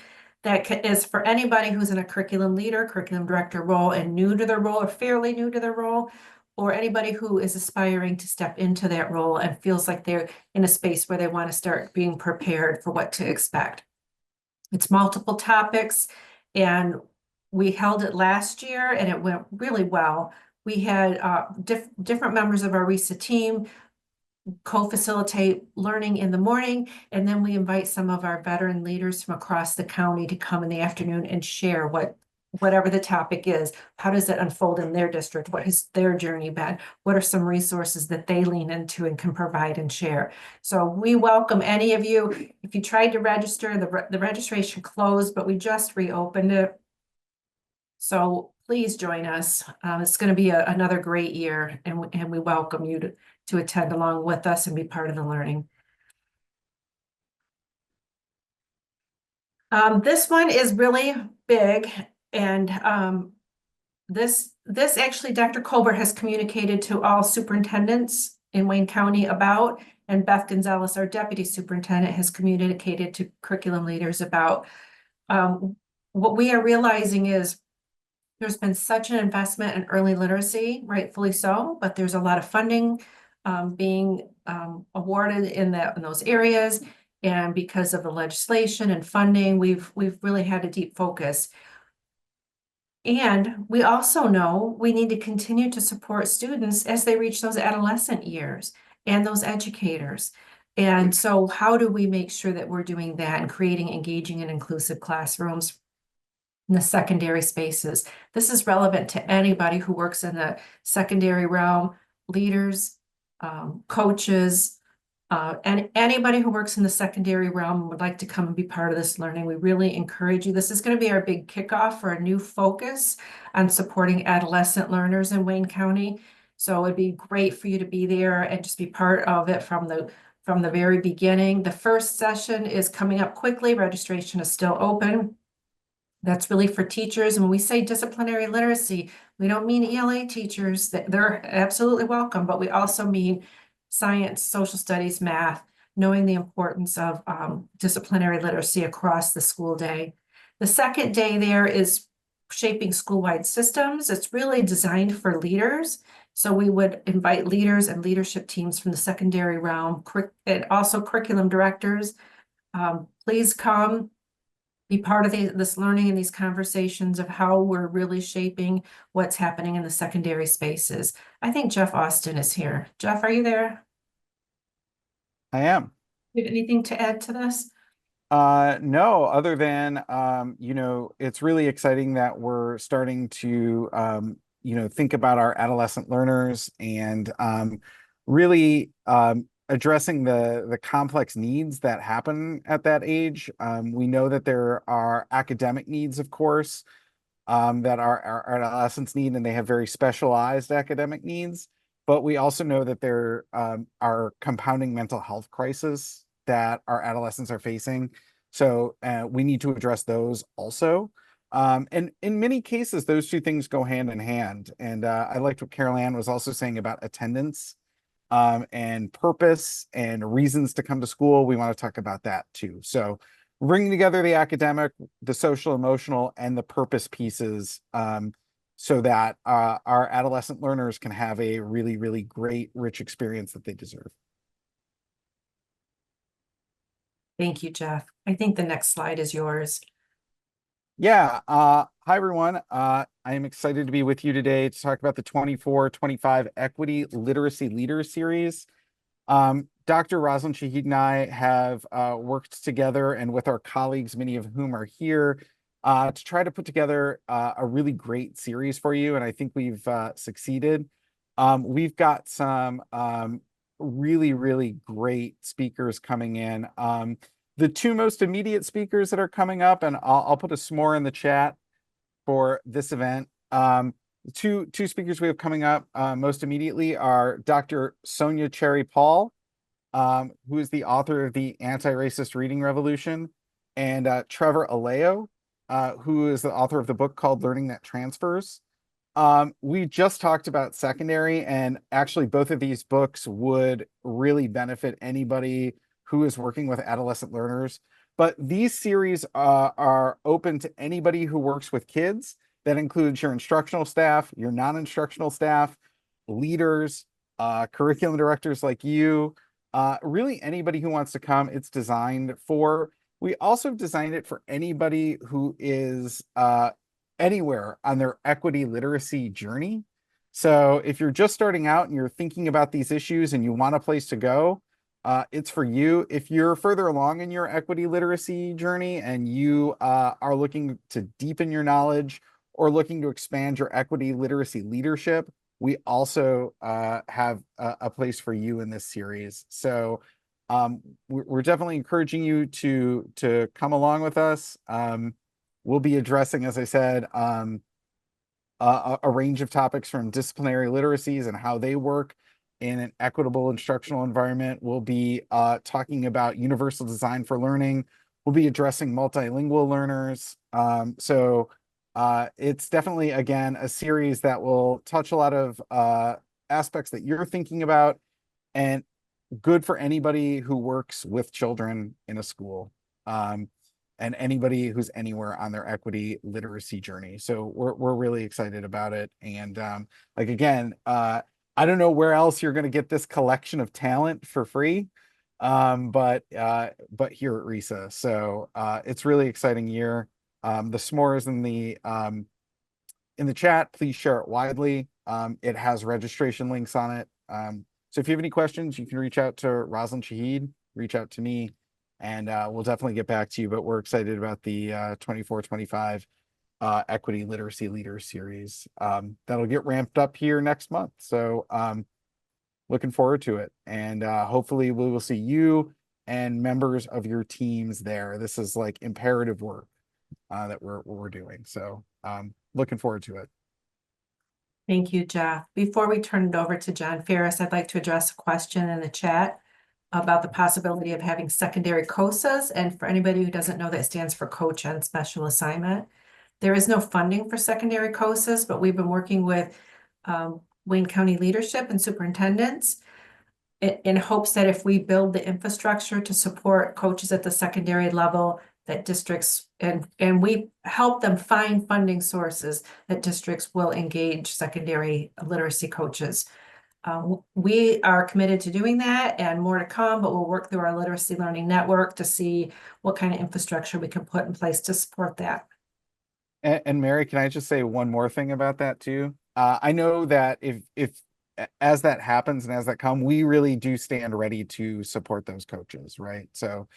that is for anybody who's in a curriculum leader, curriculum director role and new to their role or fairly new to their role, or anybody who is aspiring to step into that role and feels like they're in a space where they want to start being prepared for what to expect. It's multiple topics, and we held it last year and it went really well. We had different members of our RISA team co-facilitate learning in the morning, and then we invite some of our veteran leaders from across the county to come in the afternoon and share whatever the topic is. How does it unfold in their district? What has their journey been? What are some resources that they lean into and can provide and share? So we welcome any of you. If you tried to register, the registration closed, but we just reopened it. So please join us. It's going to be another great year, and we welcome you to attend along with us and be part of the learning. This one is really big, and this actually Dr. Colbert has communicated to all superintendents in Wayne County about, and Beth Gonzalez, our deputy superintendent, has communicated to curriculum leaders about. What we are realizing is there's been such an investment in early literacy, rightfully so, but there's a lot of funding being awarded in those areas. And because of the legislation and funding, we've really had a deep focus. And we also know we need to continue to support students as they reach those adolescent years and those educators. And so how do we make sure that we're doing that and creating engaging and inclusive classrooms in the secondary spaces? This is relevant to anybody who works in the secondary realm, leaders, coaches, And anybody who works in the secondary realm and would like to come and be part of this learning, we really encourage you. This is going to be our big kickoff for a new focus on supporting adolescent learners in Wayne County. So it'd be great for you to be there and just be part of it from the very beginning. The first session is coming up quickly. Registration is still open. That's really for teachers. And when we say disciplinary literacy, we don't mean ELA teachers. They're absolutely welcome, but we also mean science, social studies, math, knowing the importance of disciplinary literacy across the school day. The second day there is shaping school-wide systems. It's really designed for leaders. So we would invite leaders and leadership teams from the secondary realm, and also curriculum directors. Please come. Be part of this learning and these conversations of how we're really shaping what's happening in the secondary spaces. I think Jeff Austin is here. Jeff, are you there? I am. You have anything to add to this? No, other than, it's really exciting that we're starting to, think about our adolescent learners and really addressing the complex needs that happen at that age. We know that there are academic needs, of course, that our adolescents need, and they have very specialized academic needs. But we also know that there are compounding mental health crises that our adolescents are facing. So we need to address those also. And in many cases, those two things go hand in hand. And I liked what Carol Ann was also saying about attendance and purpose and reasons to come to school. We want to talk about that too. So bringing together the academic, the social, emotional, and the purpose pieces so that our adolescent learners can have a really, really great, rich experience that they deserve. Thank you, Jeff. I think the next slide is yours. Yeah. Hi, everyone. I am excited to be with you today to talk about the 24-25 Equity Literacy Leaders Series. Dr. Rosalind Shahid and I have worked together and with our colleagues, many of whom are here, to try to put together a really great series for you. And I think we've succeeded. We've got some really, really great speakers coming in. The two most immediate speakers that are coming up, and I'll put a s'more in the chat for this event. Two speakers we have coming up most immediately are Dr. Sonia Cherry Paul, who is the author of the Anti-Racist Reading Revolution, and Trevor Aleo, who is the author of the book called Learning That Transfers. We just talked about secondary, and actually both of these books would really benefit anybody who is working with adolescent learners. But these series are open to anybody who works with kids. That includes your instructional staff, your non-instructional staff, leaders, curriculum directors like you, really anybody who wants to come. It's designed for. We also designed it for anybody who is anywhere on their equity literacy journey. So if you're just starting out and you're thinking about these issues and you want a place to go, it's for you. If you're further along in your equity literacy journey and you are looking to deepen your knowledge or looking to expand your equity literacy leadership, we also have a place for you in this series. So we're definitely encouraging you to come along with us. We'll be addressing, as I said, a range of topics from disciplinary literacies and how they work in an equitable instructional environment. We'll be talking about universal design for learning. We'll be addressing multilingual learners. So it's definitely, again, a series that will touch a lot of aspects that you're thinking about and good for anybody who works with children in a school. And anybody who's anywhere on their equity literacy journey. So we're really excited about it. And again, I don't know where else you're going to get this collection of talent for free, but here at RISA. So it's really exciting year. The s'more is in the chat. Please share it widely. It has registration links on it. So if you have any questions, you can reach out to Rosalind Shahid, reach out to me, and we'll definitely get back to you. But we're excited about the 24-25 Equity Literacy Leaders Series. That'll get ramped up here next month. So looking forward to it. And hopefully we will see you and members of your teams there. This is like imperative work that we're doing. So looking forward to it. Thank you, Jeff. Before we turn it over to John Ferris, I'd like to address a question in the chat about the possibility of having secondary COSAs. And for anybody who doesn't know, that stands for Coach on Special Assignment. There is no funding for secondary COSAs, but we've been working with Wayne County leadership and superintendents in hopes that if we build the infrastructure to support coaches at the secondary level, that districts and we help them find funding sources, that districts will engage secondary literacy coaches. We are committed to doing that and more to come, but we'll work through our literacy learning network to see what kind of infrastructure we can put in place to support that. And Mary, can I just say one more thing about that too? I know that if as that happens and as that comes, we really do stand ready to support those coaches, right? So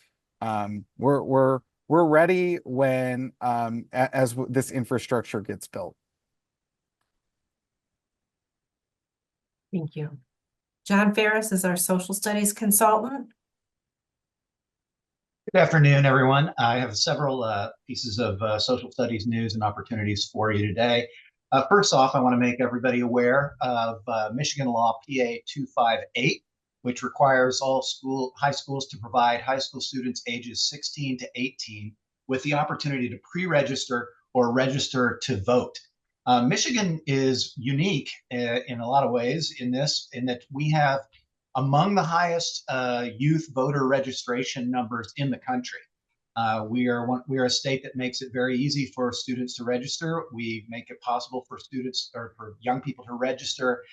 we're ready when as this infrastructure gets built. Thank you. John Ferris is our social studies consultant. Good afternoon, everyone. I have several pieces of social studies news and opportunities for you today. First off, I want to make everybody aware of Michigan Law PA 258, which requires all high schools to provide high school students ages 16 to 18 with the opportunity to pre-register or register to vote. Michigan is unique in a lot of ways in that we have among the highest youth voter registration numbers in the country. We are a state that makes it very easy for students to register. We make it possible for students or for young people to register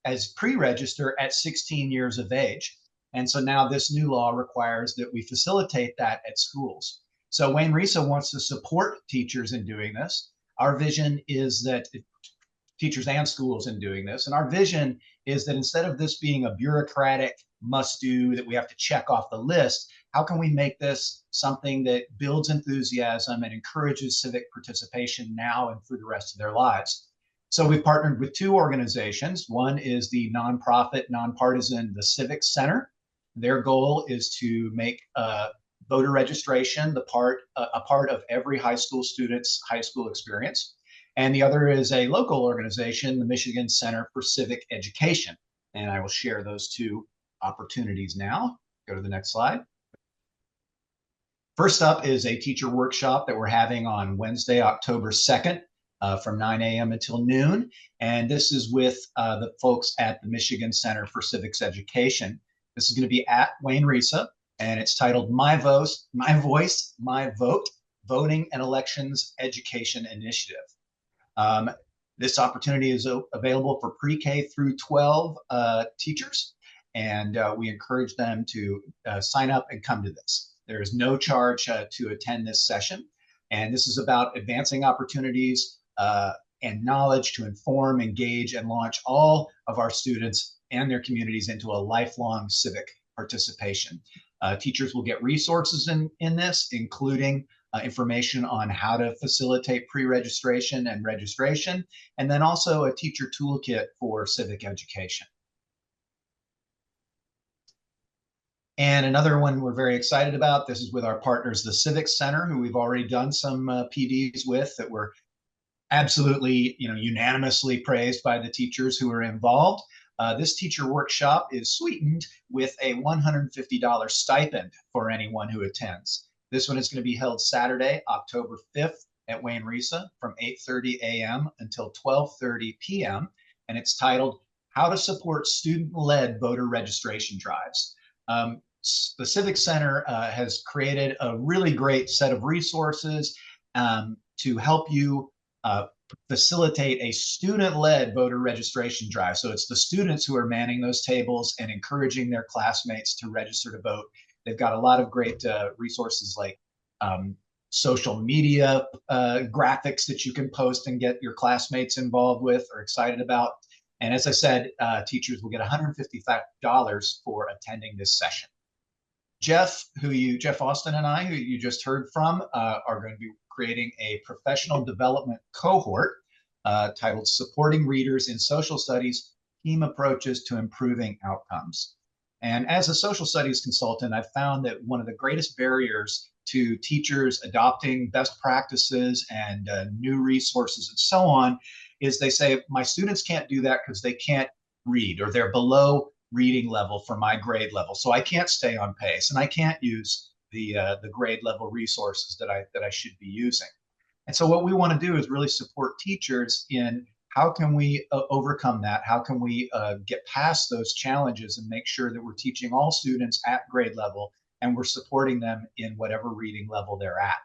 as pre-register at 16 years of age. And so now this new law requires that we facilitate that at schools. So Wayne Risa wants to support teachers in doing this. Our vision is that teachers and schools in doing this. And our vision is that instead of this being a bureaucratic must-do that we have to check off the list, how can we make this something that builds enthusiasm and encourages civic participation now and through the rest of their lives? So we've partnered with two organizations. One is the nonprofit, nonpartisan, the Civic Center. Their goal is to make voter registration a part of every high school student's high school experience. And the other is a local organization, the Michigan Center for Civic Education. And I will share those two opportunities now. Go to the next slide. First up is a teacher workshop that we're having on Wednesday, October 2nd from 9 a.m. until noon. And this is with the folks at the Michigan Center for Civics Education. This is going to be at Wayne Risa, and it's titled My Voice, My Vote, Voting and Elections Education Initiative. This opportunity is available for pre-K through 12 teachers, and we encourage them to sign up and come to this. There is no charge to attend this session, and this is about advancing opportunities and knowledge to inform, engage, and launch all of our students and their communities into a lifelong civic participation. Teachers will get resources in this, including information on how to facilitate pre-registration and registration, and then also a teacher toolkit for civic education. And another one we're very excited about, this is with our partners, the Civic Center, who we've already done some PDs with that were absolutely, unanimously praised by the teachers who are involved. This teacher workshop is sweetened with a $150 stipend for anyone who attends. This one is going to be held Saturday, October 5th at Wayne Risa from 8:30 a.m. until 12:30 p.m. And it's titled How to Support Student-Led Voter Registration Drives. The Civic Center has created a really great set of resources to help you facilitate a student-led voter registration drive. So it's the students who are manning those tables and encouraging their classmates to register to vote. They've got a lot of great resources like social media graphics that you can post and get your classmates involved with or excited about. And as I said, teachers will get $150 for attending this session. Jeff Austin and I, who you just heard from, are going to be creating a professional development cohort titled Supporting Readers in Social Studies, team approaches to improving outcomes. And as a social studies consultant, I've found that one of the greatest barriers to teachers adopting best practices and new resources and so on is they say, my students can't do that because they can't read, or they're below reading level for my grade level. So I can't stay on pace, and I can't use the grade level resources that I should be using. And so what we want to do is really support teachers in how can we overcome that? How can we get past those challenges and make sure that we're teaching all students at grade level and we're supporting them in whatever reading level they're at.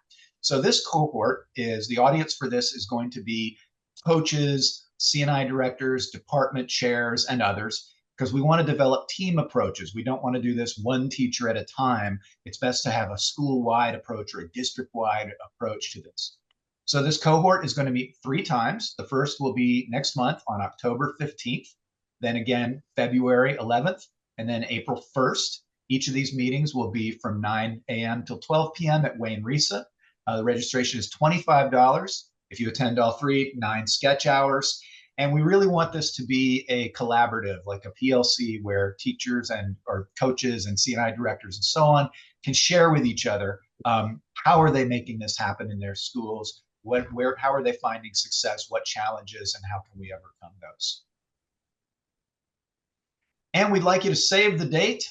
So this cohort is, the audience for this is going to be coaches, C&I directors, department chairs, and others, because we want to develop team approaches. We don't want to do this one teacher at a time. It's best to have a school-wide approach or a district-wide approach to this. So this cohort is going to meet 3 times. The first will be next month on October 15th, then again February 11th, and then April 1st. Each of these meetings will be from 9 a.m. till 12 p.m. at Wayne Risa. The registration is $25. If you attend all 3, 9 sketch hours. And we really want this to be a collaborative, like a PLC, where teachers or coaches and C&I directors and so on can share with each other how are they making this happen in their schools, how are they finding success, what challenges, and how can we overcome those. And we'd like you to save the date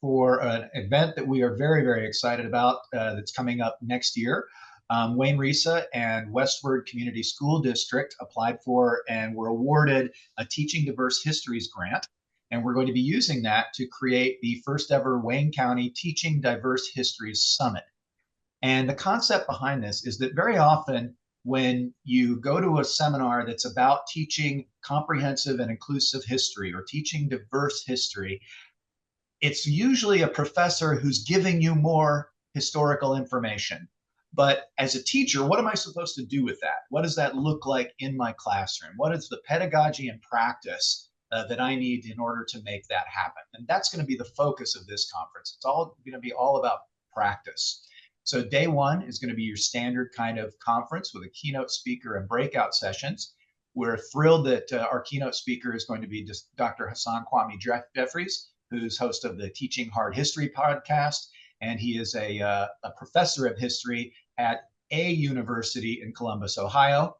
for an event that we are very, very excited about that's coming up next year. Wayne Risa and Westward Community School District applied for and were awarded a Teaching Diverse Histories grant. And we're going to be using that to create the first ever Wayne County Teaching Diverse Histories Summit. And the concept behind this is that very often when you go to a seminar that's about teaching comprehensive and inclusive history or teaching diverse history, it's usually a professor who's giving you more historical information. But as a teacher, what am I supposed to do with that? What does that look like in my classroom? What is the pedagogy and practice that I need in order to make that happen? And that's going to be the focus of this conference. It's all going to be all about practice. So day 1 is going to be your standard kind of conference with a keynote speaker and breakout sessions. We're thrilled that our keynote speaker is going to be Dr. Hassan Kwame Jeffries, who's host of the Teaching Hard History podcast. And he is a professor of history at a university in Columbus, Ohio.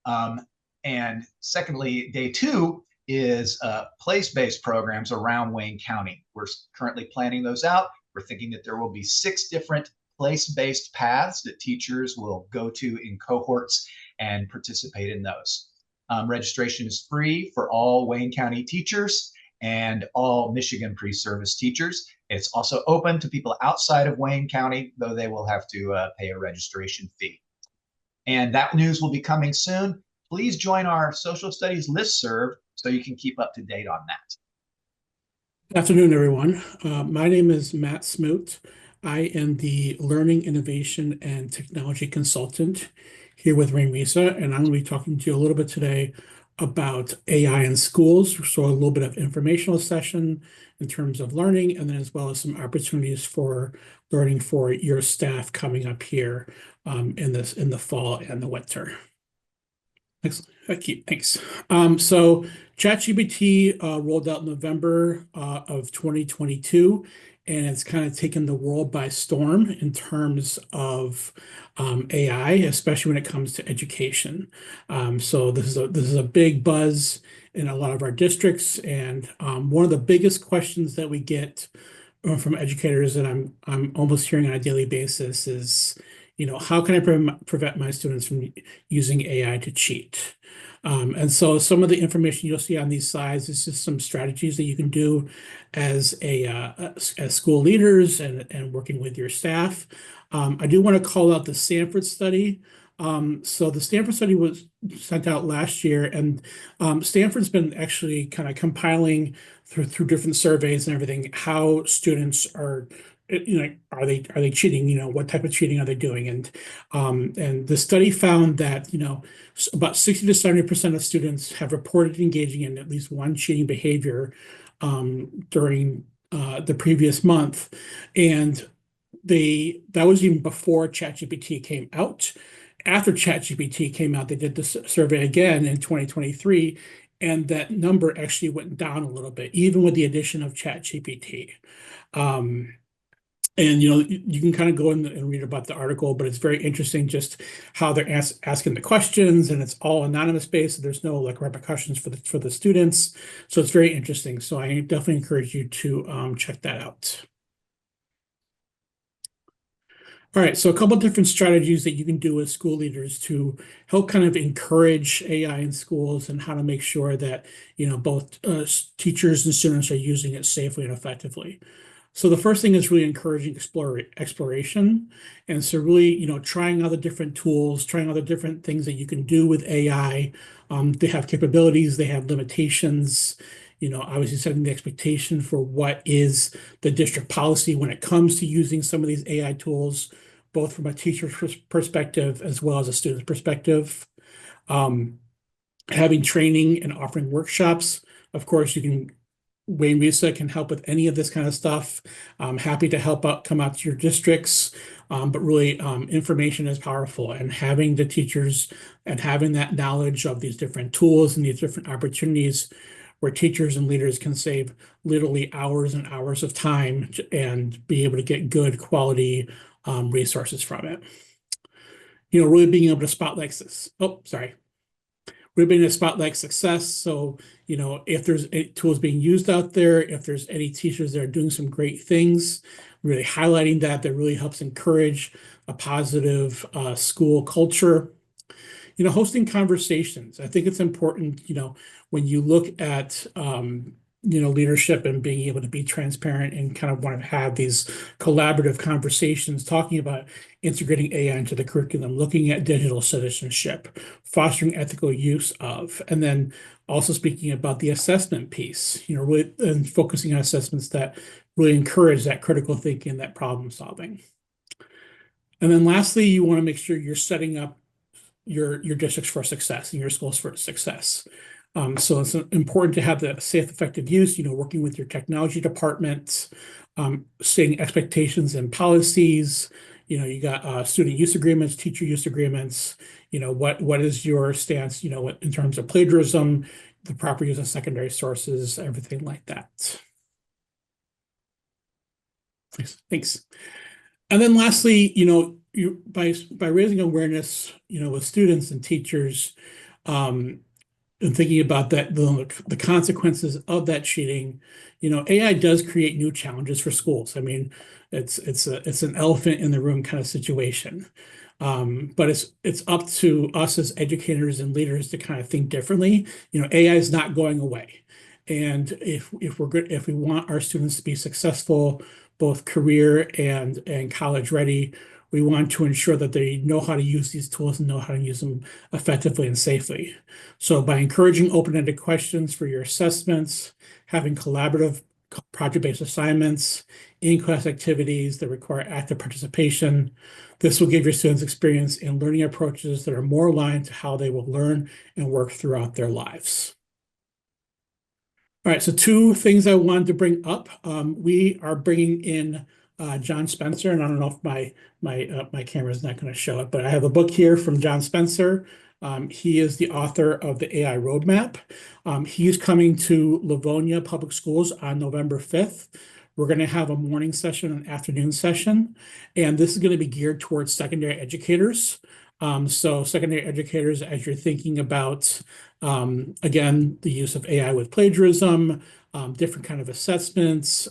And secondly, day 2 is place-based programs around Wayne County. We're currently planning those out. We're thinking that there will be 6 different place-based paths that teachers will go to in cohorts and participate in those. Registration is free for all Wayne County teachers and all Michigan pre-service teachers. It's also open to people outside of Wayne County, though they will have to pay a registration fee. And that news will be coming soon. Please join our social studies listserv so you can keep up to date on that. Good afternoon, everyone. My name is Matt Smoot. I am the Learning, Innovation, and Technology Consultant here with Wayne Risa, and I'm going to be talking to you a little bit today about AI in schools. So a little bit of informational session in terms of learning, and then as well as some opportunities for learning for your staff coming up here in the fall and the winter. Next, thanks. So ChatGPT rolled out in November of 2022, and it's kind of taken the world by storm in terms of AI, especially when it comes to education. So this is a big buzz in a lot of our districts, and one of the biggest questions that we get from educators that I'm almost hearing on a daily basis is, how can I prevent my students from using AI to cheat? And so some of the information you'll see on these slides is just some strategies that you can do as as school leaders and working with your staff. I do want to call out the Stanford study. So the Stanford study was sent out last year, and Stanford's been actually kind of compiling through different surveys and everything how students are. Are they cheating? What type of cheating are they doing? And the study found that about 60 to 70% of students have reported engaging in at least one cheating behavior during the previous month, and that was even before ChatGPT came out. After ChatGPT came out, they did this survey again in 2023, And that number actually went down a little bit, even with the addition of ChatGPT. And you can kind of go in and read about the article, but it's very interesting just how they're asking the questions, and it's all anonymous based. So there's no like repercussions for the students. So it's very interesting. So I definitely encourage you to check that out. All right, so a couple of different strategies that you can do with school leaders to help kind of encourage AI in schools and how to make sure that both teachers and students are using it safely and effectively. So the first thing is really encouraging exploration. And so really, trying all the different tools, trying all the different things that you can do with AI. They have capabilities, they have limitations, obviously setting the expectation for what is the district policy when it comes to using some of these AI tools, both from a teacher's perspective as well as a student's perspective. Having training and offering workshops. Of course, Wayne Risa can help with any of this kind of stuff. I'm happy to come out to your districts, but really information is powerful, and having the teachers and having that knowledge of these different tools and these different opportunities where teachers and leaders can save literally hours and hours of time and be able to get good quality resources from it. Really being able to spotlight this. Oh, sorry. We've been in a spotlight success. So, if there's tools being used out there, if there's any teachers that are doing some great things, really highlighting that really helps encourage a positive school culture. Hosting conversations. I think it's important, when you look at, leadership and being able to be transparent and kind of want to have these collaborative conversations, talking about integrating AI into the curriculum, looking at digital citizenship, fostering ethical use of, and then also speaking about the assessment piece, really, and focusing on assessments that really encourage that critical thinking, that problem solving. And then lastly, you want to make sure you're setting up your districts for success and your schools for success. So it's important to have the safe, effective use, working with your technology departments, setting expectations and policies. You got student use agreements, teacher use agreements. What is your stance, in terms of plagiarism, the proper use of secondary sources, everything like that. Thanks. And then lastly, by raising awareness, with students and teachers, and thinking about that, the consequences of that cheating, AI does create new challenges for schools. I mean, it's an elephant in the room kind of situation. But it's up to us as educators and leaders to kind of think differently. AI is not going away. And if we want our students to be successful, both career and college ready, we want to ensure that they know how to use these tools and know how to use them effectively and safely. So by encouraging open-ended questions for your assessments, having collaborative project-based assignments, in-class activities that require active participation, this will give your students experience in learning approaches that are more aligned to how they will learn and work throughout their lives. All right, so two things I wanted to bring up. We are bringing in John Spencer, and I don't know if my camera is not going to show it, but I have a book here from John Spencer. He is the author of the AI Roadmap. He's coming to Livonia Public Schools on November 5th. We're going to have a morning session and afternoon session, and this is going to be geared towards secondary educators. So secondary educators, as you're thinking about, again, the use of AI with plagiarism, different kind of assessments,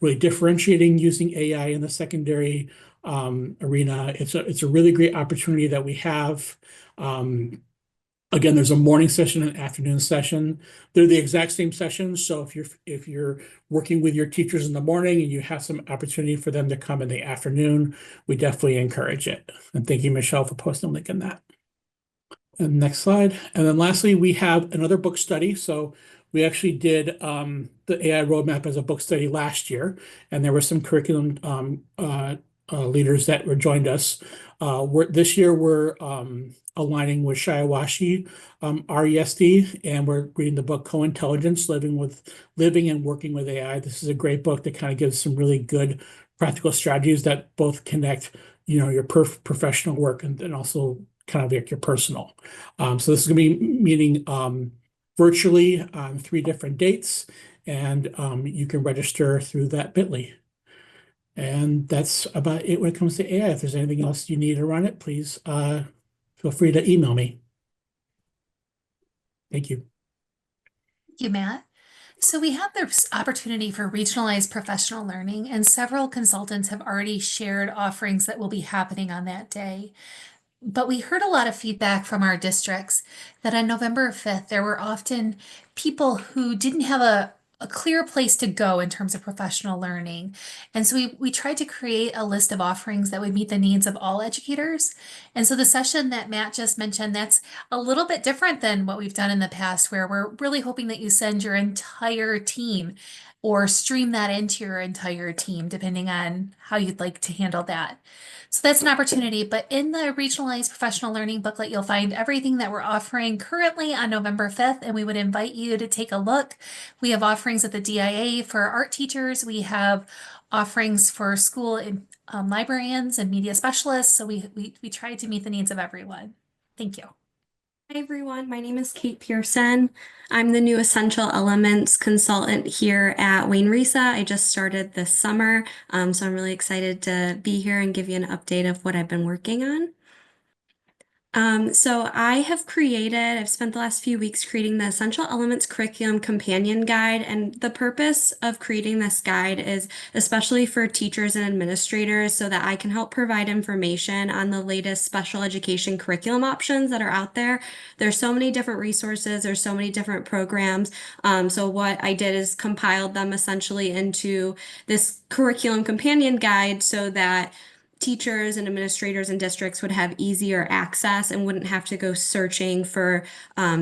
really differentiating using AI in the secondary arena. It's a really great opportunity that we have. Again, there's a morning session and afternoon session. They're the exact same sessions. So if you're working with your teachers in the morning and you have some opportunity for them to come in the afternoon, we definitely encourage it. And thank you, Michelle, for posting a link in that. And next slide. And then lastly, we have another book study. So we actually did the AI Roadmap as a book study last year, and there were some curriculum leaders that joined us. This year, we're aligning with Shiawashi RESD, and we're reading the book Co-Intelligence, Living and Working with AI. This is a great book that kind of gives some really good practical strategies that both connect, your professional work and also kind of like your personal. So this is going to be meeting virtually on 3 different dates, and you can register through that bit.ly. And that's about it when it comes to AI. If there's anything else you need around it, please feel free to email me. Thank you. Thank you, Matt. So we have this opportunity for regionalized professional learning, and several consultants have already shared offerings that will be happening on that day. But we heard a lot of feedback from our districts that on November 5th, there were often people who didn't have a clear place to go in terms of professional learning. And so we tried to create a list of offerings that would meet the needs of all educators. And so the session that Matt just mentioned, that's a little bit different than what we've done in the past, where we're really hoping that you send your entire team or stream that into your entire team, depending on how you'd like to handle that. So that's an opportunity, but in the Regionalized Professional Learning booklet, you'll find everything that we're offering currently on November 5th, and we would invite you to take a look. We have offerings at the DIA for art teachers. We have offerings for school and librarians and media specialists. So we try to meet the needs of everyone. Thank you. Hi everyone, my name is Kate Pearson. I'm the new Essential Elements consultant here at Wayne Risa. I just started this summer, so I'm really excited to be here and give you an update of what I've been working on. So I've spent the last few weeks creating the Essential Elements Curriculum Companion Guide, and the purpose of creating this guide is especially for teachers and administrators so that I can help provide information on the latest special education curriculum options that are out there. There's so many different resources, there's so many different programs. So what I did is compiled them essentially into this curriculum companion guide so that teachers and administrators and districts would have easier access and wouldn't have to go searching for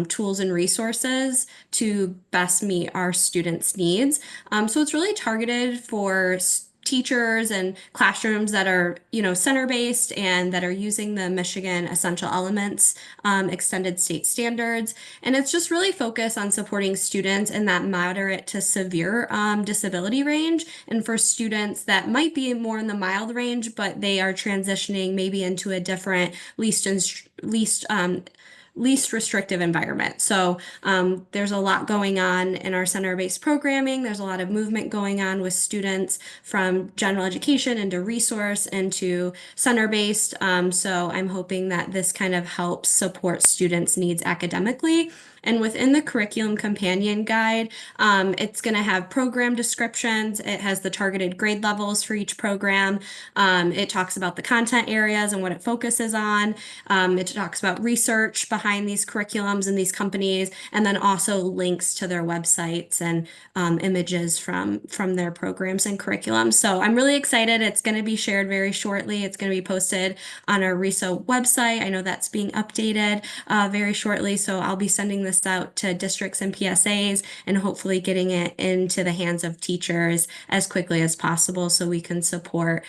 tools and resources to best meet our students' needs. So it's really targeted for teachers and classrooms that are, center-based and that are using the Michigan Essential Elements extended state standards. And it's just really focused on supporting students in that moderate to severe disability range. And for students that might be more in the mild range, but they are transitioning maybe into a different least restrictive environment. So there's a lot going on in our center-based programming. There's a lot of movement going on with students from general education into resource into center-based. So I'm hoping that this kind of helps support students' needs academically. And within the curriculum companion guide, it's going to have program descriptions. It has the targeted grade levels for each program. It talks about the content areas and what it focuses on. It talks about research behind these curriculums and these companies, and then also links to their websites and images from their programs and curriculums. So I'm really excited. It's going to be shared very shortly. It's going to be posted on our RISA website. I know that's being updated very shortly. So I'll be sending this out to districts and PSAs and hopefully getting it into the hands of teachers as quickly as possible so we can support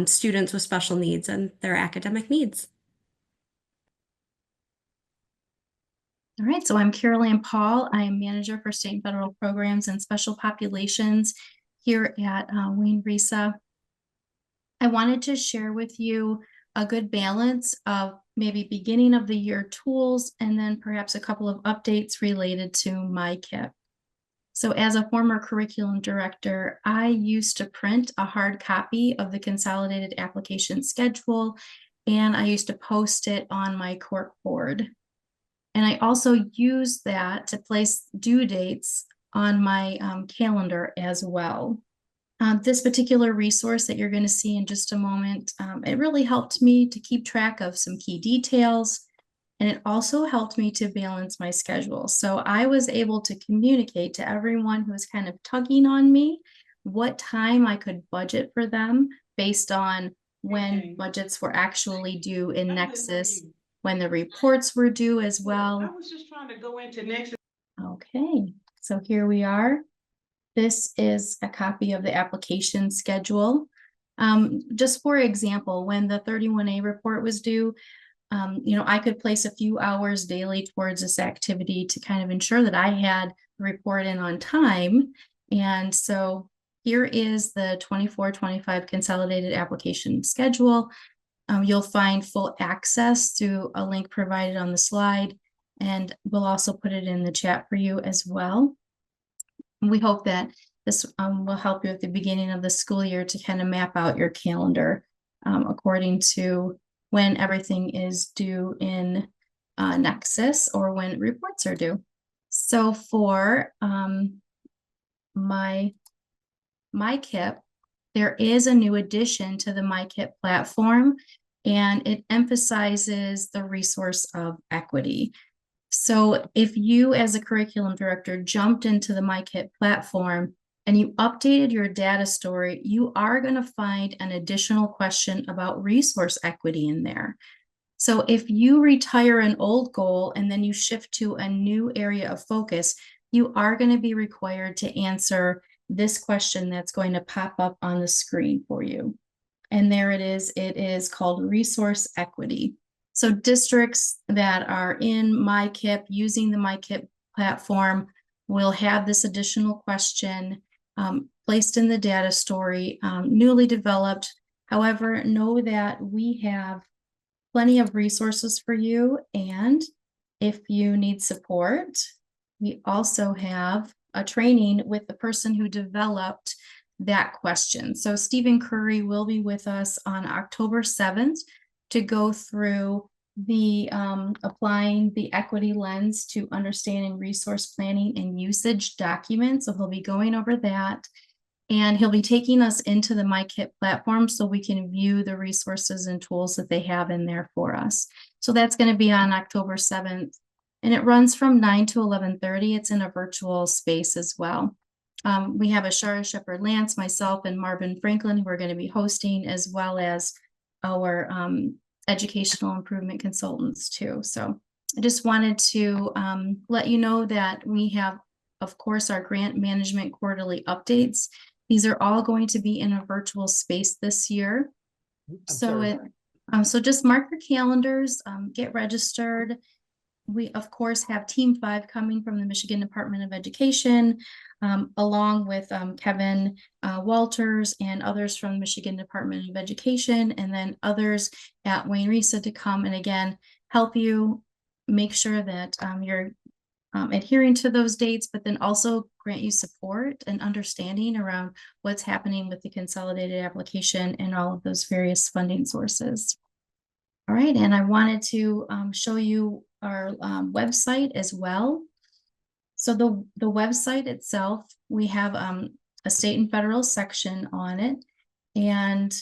students with special needs and their academic needs. All right, so I'm Carol Ann Paul. I am manager for state and federal programs and special populations here at Wayne Risa. I wanted to share with you a good balance of maybe beginning of the year tools and then perhaps a couple of updates related to MyKit. So as a former curriculum director, I used to print a hard copy of the consolidated application schedule, and I used to post it on my cork board. And I also used that to place due dates on my calendar as well. This particular resource that you're going to see in just a moment, it really helped me to keep track of some key details, and it also helped me to balance my schedule. So I was able to communicate to everyone who was kind of tugging on me what time I could budget for them based on when budgets were actually due in Nexus, when the reports were due as well. I was just trying to go into Nexus. Okay, so here we are. This is a copy of the application schedule. Just for example, when the 31A report was due, I could place a few hours daily towards this activity to kind of ensure that I had the report in on time. And so here is the 24-25 consolidated application schedule. You'll find full access through a link provided on the slide. And we'll also put it in the chat for you as well. We hope that this will help you at the beginning of the school year to kind of map out your calendar according to when everything is due in Nexus or when reports are due. So for my KIP, there is a new addition to the MyKIP platform, and it emphasizes the resource of equity. So if you as a curriculum director jumped into the MyKIP platform and you updated your data story, you are going to find an additional question about resource equity in there. So if you retire an old goal and then you shift to a new area of focus, you are going to be required to answer this question that's going to pop up on the screen for you. And there it is called resource equity. So districts that are in MyKIP using the MyKIP platform will have this additional question placed in the data story, newly developed. However, know that we have plenty of resources for you. And if you need support, we also have a training with the person who developed that question. So Stephen Curry will be with us on October 7th to go through the applying the equity lens to understanding resource planning and usage documents. So he'll be going over that. And he'll be taking us into the MyKIP platform so we can view the resources and tools that they have in there for us. So that's going to be on October 7th. And it runs from 9 to 11:30. It's in a virtual space as well. We have Ashara Shepherd-Lance, myself, and Marvin Franklin, who are going to be hosting, as well as our educational improvement consultants too. So I just wanted to let you know that we have, of course, our grant management quarterly updates. These are all going to be in a virtual space this year. So just mark your calendars, get registered. We, of course, have Team 5 coming from the Michigan Department of Education, along with Kevin Walters and others from the Michigan Department of Education, and then others at Wayne Risa to come and again help you make sure that you're adhering to those dates, but then also grant you support and understanding around what's happening with the consolidated application and all of those various funding sources. All right, and I wanted to show you our website as well. So the website itself, we have a state and federal section on it, and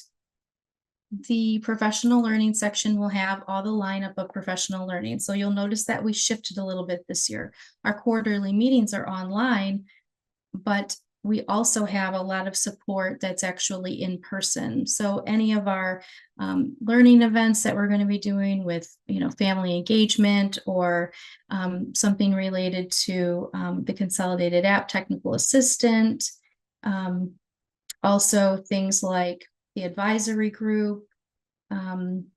the professional learning section will have all the lineup of professional learning. So you'll notice that we shifted a little bit this year. Our quarterly meetings are online, but we also have a lot of support that's actually in person. So any of our learning events that we're going to be doing with, family engagement or something related to the consolidated app technical assistant. Also things like the advisory group, having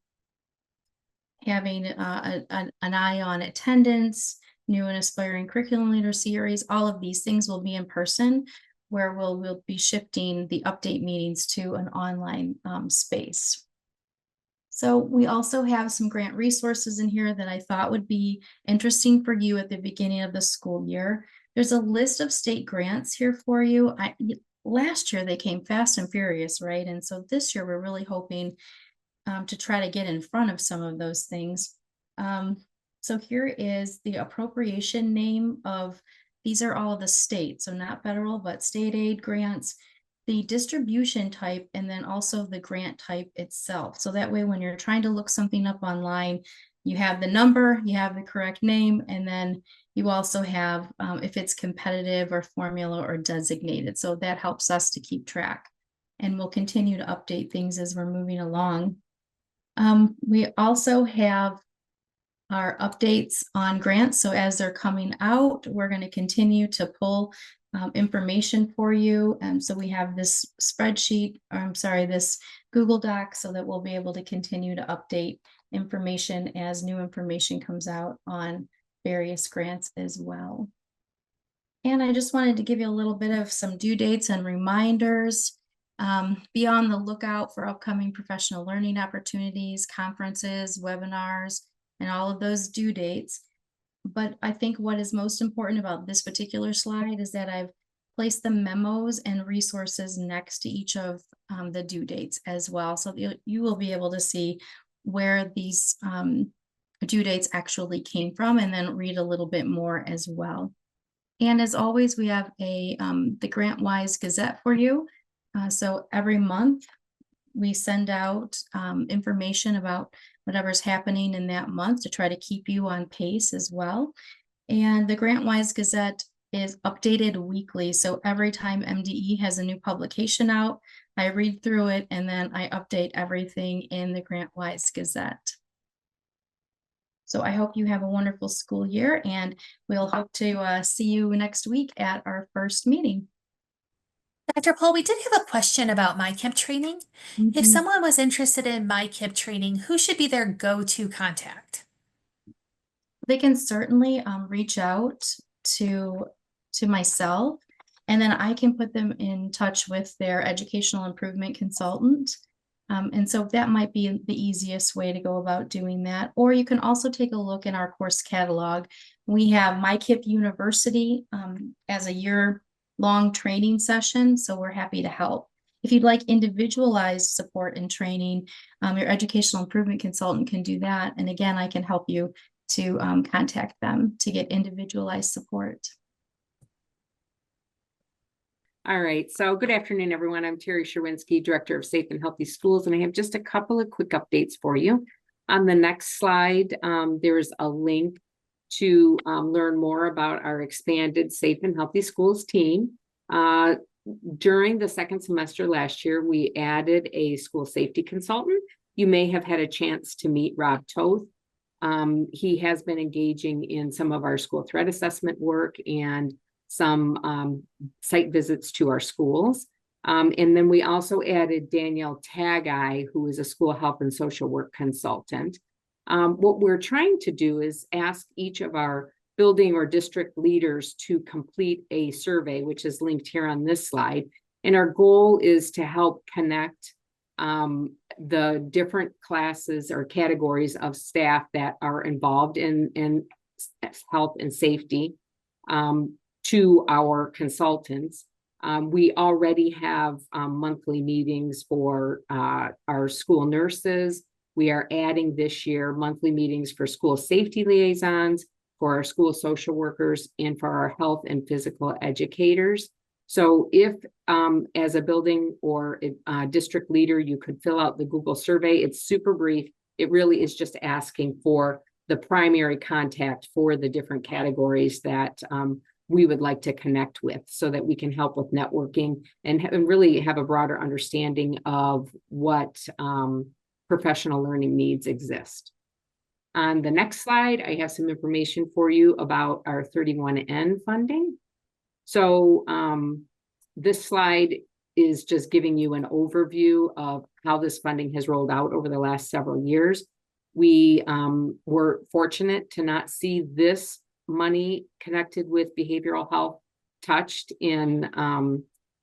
an eye on attendance, new and aspiring curriculum leader series, all of these things will be in person, where we'll be shifting the update meetings to an online space. So we also have some grant resources in here that I thought would be interesting for you at the beginning of the school year. There's a list of state grants here for you. Last year they came fast and furious, right? And so this year we're really hoping to try to get in front of some of those things. So here is the appropriation name of, these are all the states, so not federal, but state aid grants, the distribution type, and then also the grant type itself. So that way, when you're trying to look something up online, you have the number, you have the correct name, and then you also have if it's competitive or formula or designated. So that helps us to keep track. And we'll continue to update things as we're moving along. We also have our updates on grants. So as they're coming out, we're going to continue to pull information for you. And so we have this spreadsheet, or I'm sorry, this Google Doc, so that we'll be able to continue to update information as new information comes out on various grants as well. And I just wanted to give you a little bit of some due dates and reminders. Be on the lookout for upcoming professional learning opportunities, conferences, webinars, and all of those due dates. But I think what is most important about this particular slide is that I've placed the memos and resources next to each of the due dates as well. So you will be able to see where these due dates actually came from, and then read a little bit more as well. And as always, we have the GrantWise Gazette for you. So every month we send out information about whatever's happening in that month to try to keep you on pace as well. And the GrantWise Gazette is updated weekly. So every time MDE has a new publication out, I read through it and then I update everything in the GrantWise Gazette. So I hope you have a wonderful school year, and we'll hope to see you next week at our first meeting. Dr. Paul, we did have a question about MyKIP training. If someone was interested in MyKIP training, who should be their go-to contact? They can certainly reach out to myself, and then I can put them in touch with their educational improvement consultant. And so that might be the easiest way to go about doing that. Or you can also take a look in our course catalog. We have MyKIP University as a year-long training session, so we're happy to help. If you'd like individualized support and training, your educational improvement consultant can do that. And again, I can help you to contact them to get individualized support. All right, so good afternoon, everyone. I'm Terry Sherwinski, Director of Safe and Healthy Schools, and I have just a couple of quick updates for you. On the next slide, there's a link to learn more about our expanded Safe and Healthy Schools team. During the second semester last year, we added a school safety consultant. You may have had a chance to meet Rob Toth. He has been engaging in some of our school threat assessment work and some site visits to our schools. And then we also added Danielle Tagai, who is a school health and social work consultant. What we're trying to do is ask each of our building or district leaders to complete a survey, which is linked here on this slide. And our goal is to help connect the different classes or categories of staff that are involved in health and safety to our consultants. We already have monthly meetings for our school nurses. We are adding this year monthly meetings for school safety liaisons, for our school social workers, and for our health and physical educators. So if as a building or a district leader, you could fill out the Google survey, it's super brief. It really is just asking for the primary contact for the different categories that we would like to connect with, so that we can help with networking and really have a broader understanding of what professional learning needs exist. On the next slide, I have some information for you about our 31N funding. So this slide is just giving you an overview of how this funding has rolled out over the last several years. We were fortunate to not see this money connected with behavioral health touched in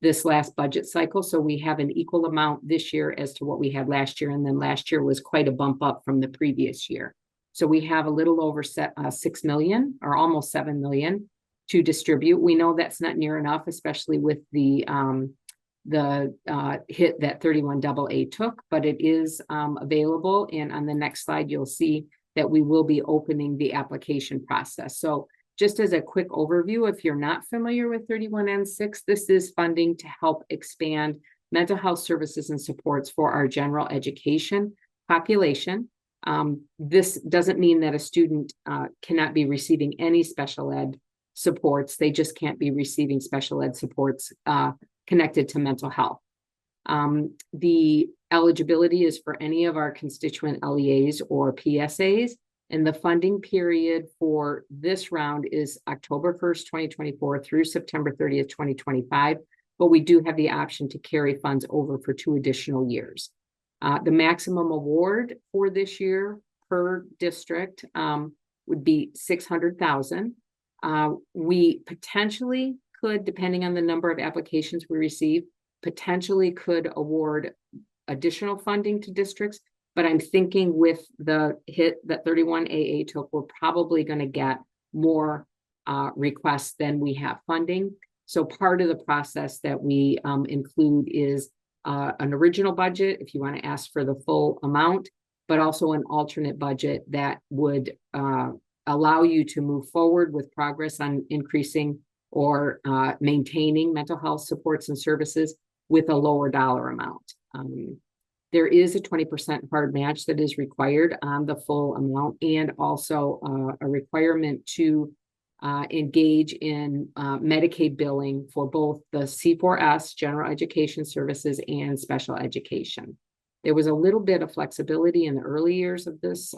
this last budget cycle. So we have an equal amount this year as to what we had last year. And then last year was quite a bump up from the previous year. So we have a little over 6 million or almost 7 million to distribute. We know that's not near enough, especially with the hit that 31AA took, but it is available. And on the next slide, you'll see that we will be opening the application process. So just as a quick overview, if you're not familiar with 31N6, this is funding to help expand mental health services and supports for our general education population. This doesn't mean that a student cannot be receiving any special ed supports. They just can't be receiving special ed supports connected to mental health. The eligibility is for any of our constituent LEAs or PSAs, and the funding period for this round is October 1st, 2024 through September 30th, 2025, but we do have the option to carry funds over for 2 additional years. The maximum award for this year per district would be $600,000. We potentially could, depending on the number of applications we receive, potentially could award additional funding to districts, but I'm thinking with the hit that 31AA took, we're probably going to get more requests than we have funding. So part of the process that we include is an original budget, if you want to ask for the full amount, but also an alternate budget that would allow you to move forward with progress on increasing or maintaining mental health supports and services with a lower dollar amount. There is a 20% hard match that is required on the full amount, and also a requirement to engage in Medicaid billing for both the C4S, general education services, and special education. There was a little bit of flexibility in the early years of this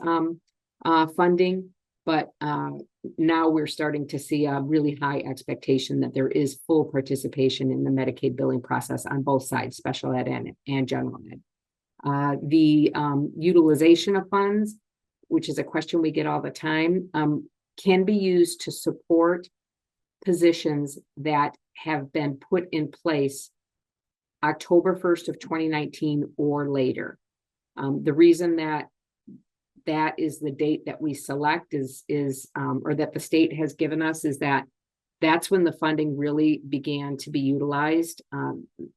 funding, but now we're starting to see a really high expectation that there is full participation in the Medicaid billing process on both sides, special ed and general ed. The utilization of funds, which is a question we get all the time, can be used to support positions that have been put in place October 1st of 2019 or later. The reason that is the date that we select is or that the state has given us, is that that's when the funding really began to be utilized,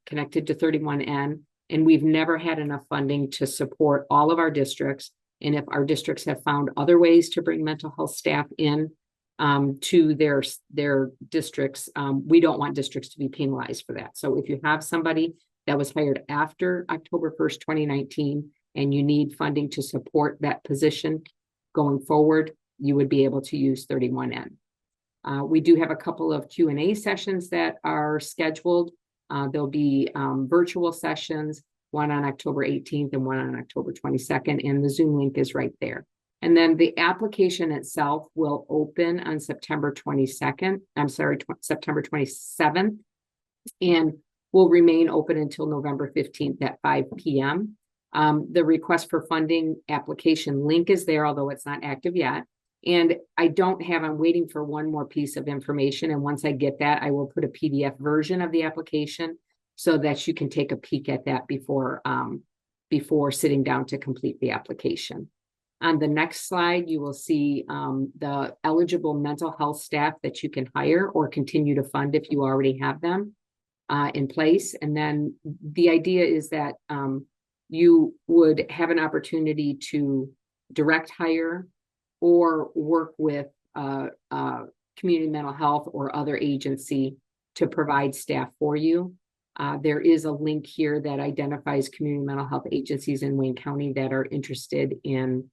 connected to 31N. And we've never had enough funding to support all of our districts. And if our districts have found other ways to bring mental health staff in to their districts, we don't want districts to be penalized for that. So if you have somebody that was hired after October 1st, 2019, and you need funding to support that position going forward, you would be able to use 31N. We do have a couple of Q&A sessions that are scheduled. There'll be virtual sessions, one on October 18th and one on October 22nd, and the Zoom link is right there. And then the application itself will open on September 27th, and will remain open until November 15th at 5 p.m. The request for funding application link is there, although it's not active yet. And I'm waiting for one more piece of information. And once I get that, I will put a PDF version of the application so that you can take a peek at that before sitting down to complete the application. On the next slide, you will see the eligible mental health staff that you can hire or continue to fund if you already have them in place. And then the idea is that you would have an opportunity to direct hire or work with community mental health or other agency to provide staff for you. There is a link here that identifies community mental health agencies in Wayne County that are interested in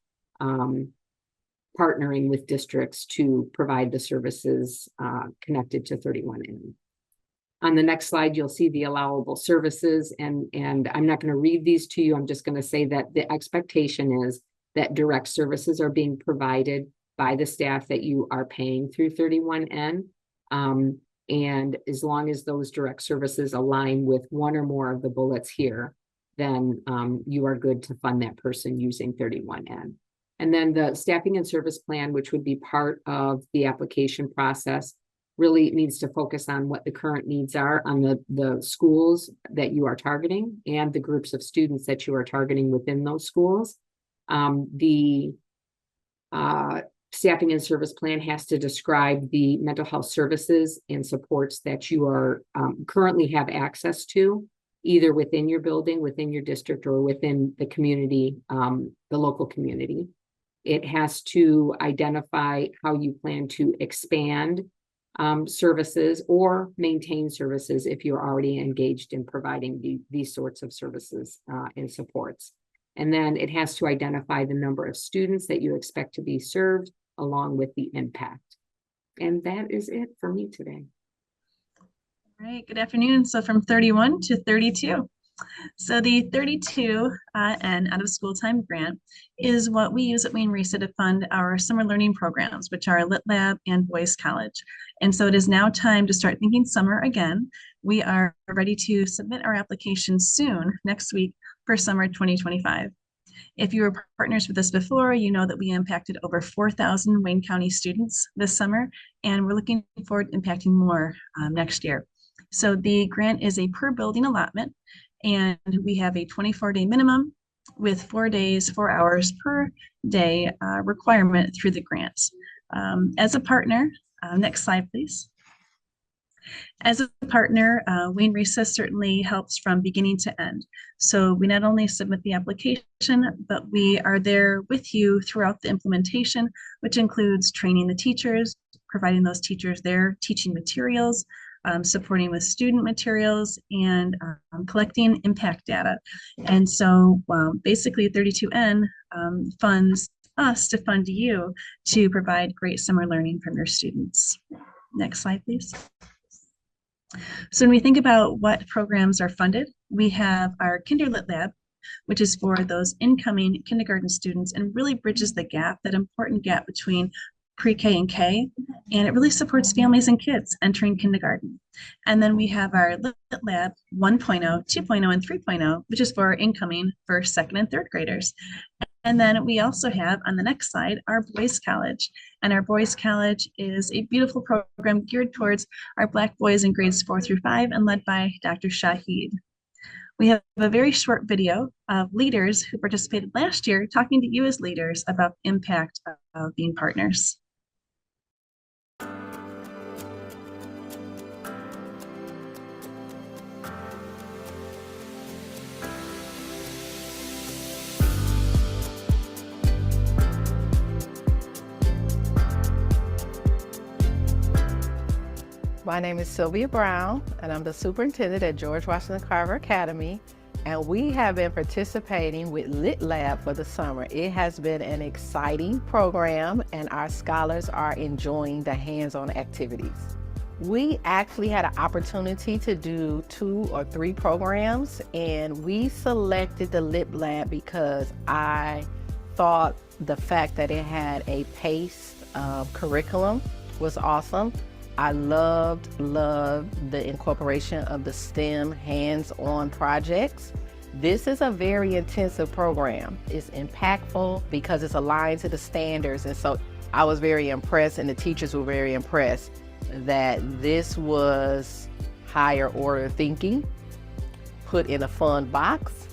partnering with districts to provide the services connected to 31N. On the next slide, you'll see the allowable services, and I'm not going to read these to you. I'm just going to say that the expectation is that direct services are being provided by the staff that you are paying through 31N. And as long as those direct services align with one or more of the bullets here, then you are good to fund that person using 31N. And then the staffing and service plan, which would be part of the application process, really needs to focus on what the current needs are on the schools that you are targeting and the groups of students that you are targeting within those schools. The staffing and service plan has to describe the mental health services and supports that you are currently have access to, either within your building, within your district, or within the community, the local community. It has to identify how you plan to expand services or maintain services if you're already engaged in providing these sorts of services and supports. And then it has to identify the number of students that you expect to be served along with the impact. And that is it for me today. All right, good afternoon. So from 31 to 32. So the 32N out of school time grant is what we use at Wayne Risa to fund our summer learning programs, which are Lit Lab and Voice College. And so it is now time to start thinking summer again. We are ready to submit our application soon, next week, for summer 2025. If you were partners with us before, you know that we impacted over 4,000 Wayne County students this summer, and we're looking forward to impacting more next year. So the grant is a per building allotment, and we have a 24-day minimum with 4 days, 4 hours per day requirement through the grants. As a partner, next slide, please. As a partner, Wayne Risa certainly helps from beginning to end. So we not only submit the application, but we are there with you throughout the implementation, which includes training the teachers, providing those teachers their teaching materials, supporting with student materials, and collecting impact data. And so basically 32N funds us to fund you to provide great summer learning from your students. Next slide, please. So when we think about what programs are funded, we have our Kinderlit Lab, which is for those incoming kindergarten students and really bridges the gap, that important gap between pre-K and K, and it really supports families and kids entering kindergarten. And then we have our Lit Lab 1.0, 2.0, and 3.0, which is for our incoming first, second, and third graders. And then we also have on the next slide our Boys College. And our Boys College is a beautiful program geared towards our Black boys in grades 4 through 5 and led by Dr. Shahid. We have a very short video of leaders who participated last year talking to you as leaders about the impact of being partners. My name is Sylvia Brown, and I'm the superintendent at George Washington Carver Academy, and we have been participating with Lit Lab for the summer. It has been an exciting program, and our scholars are enjoying the hands-on activities. We actually had an opportunity to do 2 or 3 programs, and we selected the Lit Lab because I thought the fact that it had a paced curriculum was awesome. I loved the incorporation of the STEM hands-on projects. This is a very intensive program. It's impactful because it's aligned to the standards. And so I was very impressed, and the teachers were very impressed that this was higher order thinking put in a fun box.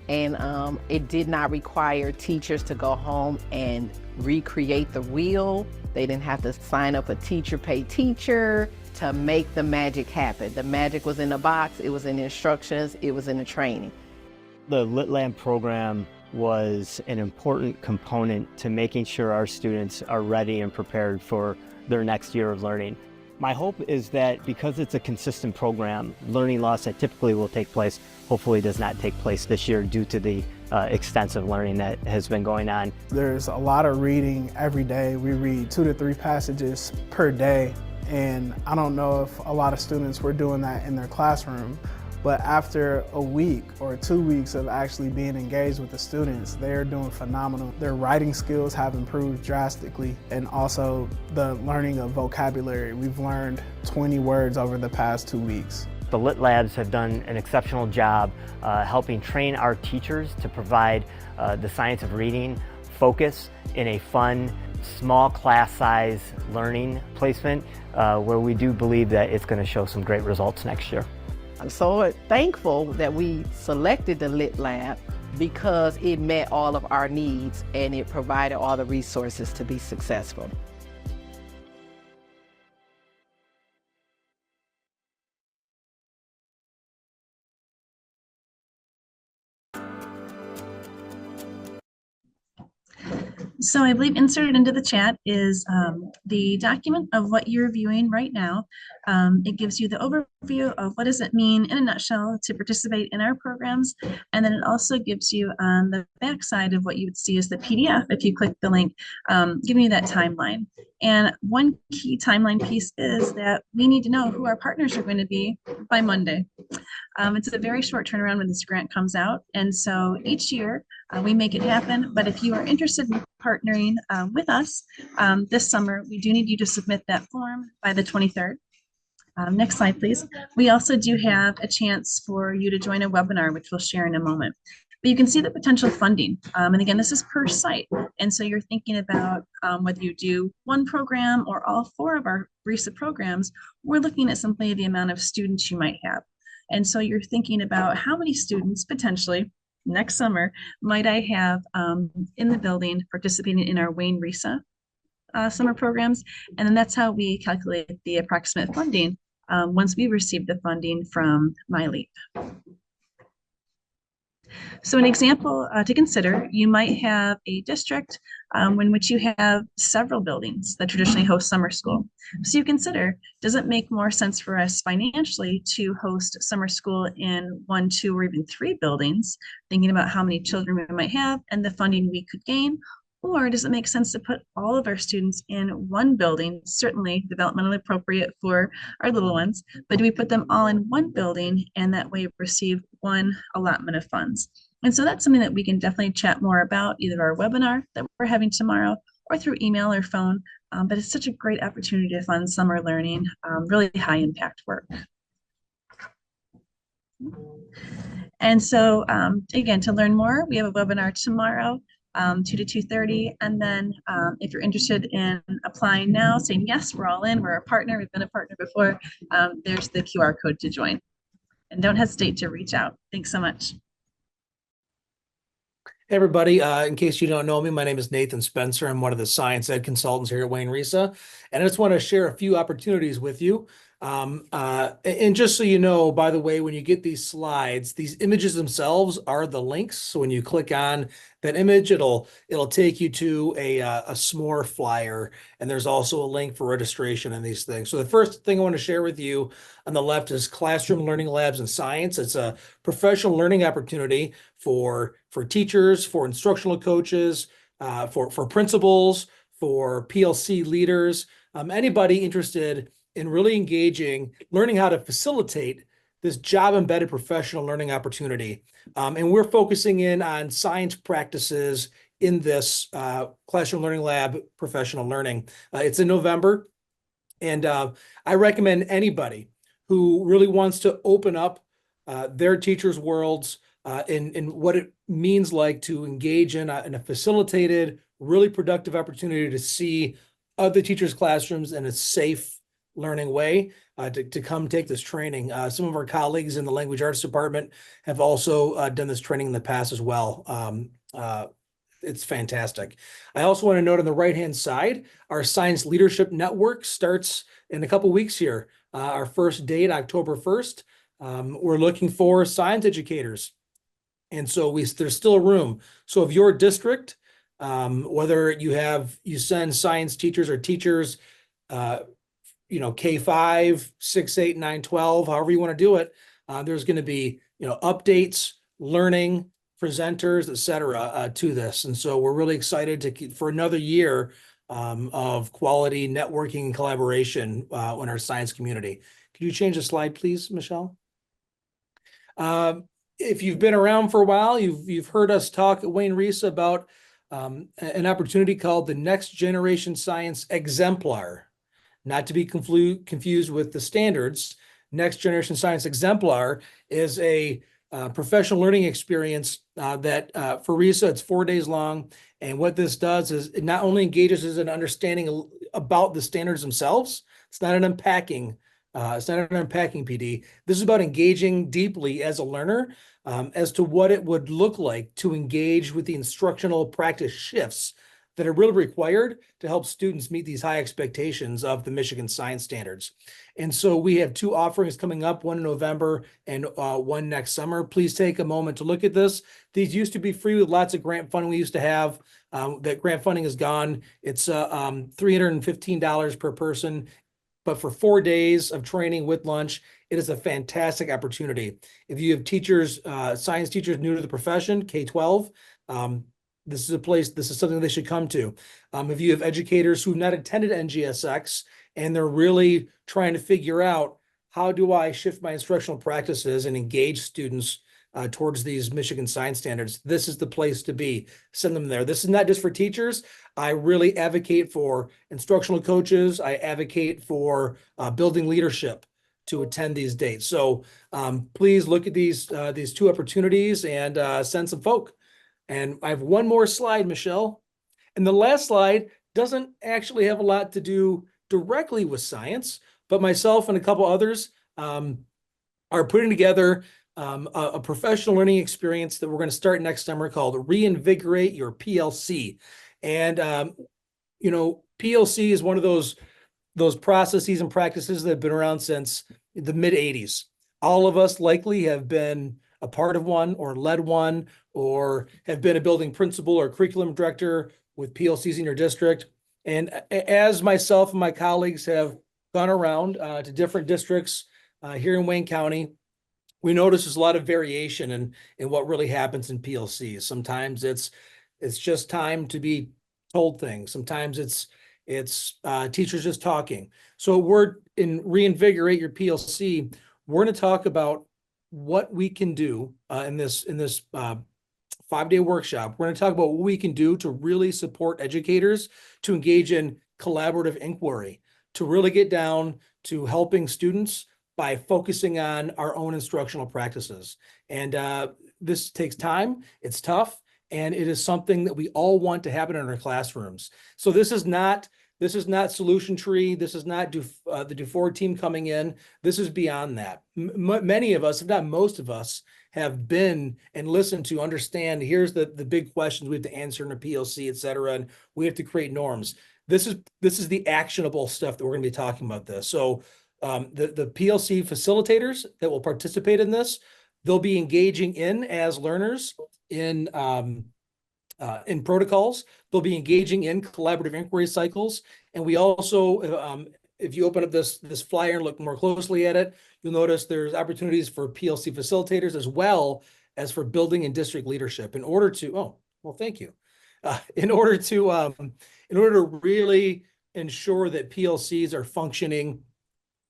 And it did not require teachers to go home and recreate the wheel. They didn't have to sign up a teacher pay teacher to make the magic happen. The magic was in the box, it was in the instructions, it was in the training. The Lit Lab program was an important component to making sure our students are ready and prepared for their next year of learning. My hope is that because it's a consistent program, learning loss that typically will take place hopefully does not take place this year due to the extensive learning that has been going on. There's a lot of reading every day. We read 2 to 3 passages per day, and I don't know if a lot of students were doing that in their classroom, but after a week or 2 weeks of actually being engaged with the students, they're doing phenomenal. Their writing skills have improved drastically, and also the learning of vocabulary. We've learned 20 words over the past 2 weeks. The Lit Labs have done an exceptional job helping train our teachers to provide the science of reading focus in a fun, small class size learning placement where we do believe that it's going to show some great results next year. I'm so thankful that we selected the Lit Lab because it met all of our needs and it provided all the resources to be successful. So I believe inserted into the chat is the document of what you're viewing right now. It gives you the overview of what does it mean in a nutshell to participate in our programs. And then it also gives you on the back side of what you would see is the PDF if you click the link, giving you that timeline. And one key timeline piece is that we need to know who our partners are going to be by Monday. It's a very short turnaround when this grant comes out. And so each year we make it happen. But if you are interested in partnering with us this summer, we do need you to submit that form by the 23rd. Next slide, please. We also do have a chance for you to join a webinar, which we'll share in a moment. But you can see the potential funding. And again, this is per site. And so you're thinking about whether you do one program or all 4 of our RISA programs, we're looking at simply the amount of students you might have. And so you're thinking about how many students potentially next summer might I have in the building participating in our Wayne RISA summer programs. And then that's how we calculate the approximate funding once we receive the funding from MyLeap. So an example to consider, you might have a district in which you have several buildings that traditionally host summer school. So you consider, does it make more sense for us financially to host summer school in 1, 2, or even 3 buildings, thinking about how many children we might have and the funding we could gain? Or does it make sense to put all of our students in one building, certainly developmentally appropriate for our little ones, but do we put them all in one building and that way receive one allotment of funds? And so that's something that we can definitely chat more about, either our webinar that we're having tomorrow or through email or phone. But it's such a great opportunity to fund summer learning, really high impact work. And so again, to learn more, we have a webinar tomorrow, 2 to 2:30. And then if you're interested in applying now, saying, yes, we're all in, we're a partner, we've been a partner before, there's the QR code to join. And don't hesitate to reach out. Thanks so much. Hey everybody, in case you don't know me, my name is Nathan Spencer. I'm one of the science ed consultants here at Wayne Risa, and I just want to share a few opportunities with you. And just so you know, by the way, when you get these slides, these images themselves are the links. So when you click on that image, it'll take you to a s'more flyer, and there's also a link for registration and these things. So the first thing I want to share with you on the left is Classroom Learning Labs in Science. It's a professional learning opportunity for teachers, for instructional coaches, for principals, for PLC leaders, anybody interested in really engaging, learning how to facilitate this job-embedded professional learning opportunity. And we're focusing in on science practices in this Classroom Learning Lab professional learning. It's in November, and I recommend anybody who really wants to open up their teachers' worlds in what it means like to engage in a facilitated, really productive opportunity to see other teachers' classrooms in a safe learning way to come take this training. Some of our colleagues in the language arts department have also done this training in the past as well. It's fantastic. I also want to note on the right-hand side, our Science Leadership Network starts in a couple weeks here. Our first date, October 1st. We're looking for science educators. And so there's still room. So if your district, whether you send science teachers or teachers, K5, 6, 8, 9, 12, however you want to do it, there's going to be, updates, learning, presenters, et cetera, to this. And so we're really excited for another year of quality networking and collaboration in our science community. Could you change the slide, please, Michelle? If you've been around for a while, you've heard us talk at Wayne Risa about an opportunity called the Next Generation Science Exemplar. Not to be confused with the standards. Next Generation Science Exemplar is a professional learning experience that for Risa, it's 4 days long. And what this does is it not only engages us in understanding about the standards themselves, it's not an unpacking PD. This is about engaging deeply as a learner as to what it would look like to engage with the instructional practice shifts that are really required to help students meet these high expectations of the Michigan science standards. And so we have 2 offerings coming up, one in November and one next summer. Please take a moment to look at this. These used to be free with lots of grant funding we used to have. That grant funding is gone. It's $315 per person. But for 4 days of training with lunch, it is a fantastic opportunity. If you have teachers, science teachers new to the profession, K-12, this is something they should come to. If you have educators who've not attended NGSX and they're really trying to figure out how do I shift my instructional practices and engage students towards these Michigan science standards, this is the place to be. Send them there. This is not just for teachers. I really advocate for instructional coaches. I advocate for building leadership to attend these dates. So please look at these 2 opportunities and send some folk. And I have one more slide, Michelle. And the last slide doesn't actually have a lot to do directly with science, but myself and a couple others are putting together a professional learning experience that we're going to start next summer called Reinvigorate Your PLC. And you know, PLC is one of those processes and practices that have been around since the mid-80s. All of us likely have been a part of one or led one or have been a building principal or curriculum director with PLCs in your district. And as myself and my colleagues have gone around to different districts here in Wayne County, we notice there's a lot of variation in what really happens in PLCs. Sometimes it's just time to be told things. Sometimes it's teachers just talking. So we're in Reinvigorate Your PLC. We're going to talk about what we can do in this 5-day workshop. We're going to talk about what we can do to really support educators to engage in collaborative inquiry, to really get down to helping students by focusing on our own instructional practices. And this takes time, it's tough, and it is something that we all want to happen in our classrooms. So this is not Solution Tree. This is not the Do4 team coming in. This is beyond that. Many of us, if not most of us, have been and listened to understand, here's the big questions we have to answer in a PLC, et cetera, and we have to create norms. This is the actionable stuff that we're going to be talking about this. So the PLC facilitators that will participate in this, they'll be engaging in as learners in protocols. They'll be engaging in collaborative inquiry cycles. And we also, if you open up this flyer and look more closely at it, you'll notice there's opportunities for PLC facilitators as well as for building and district leadership in order to, thank you. In order to really ensure that PLCs are functioning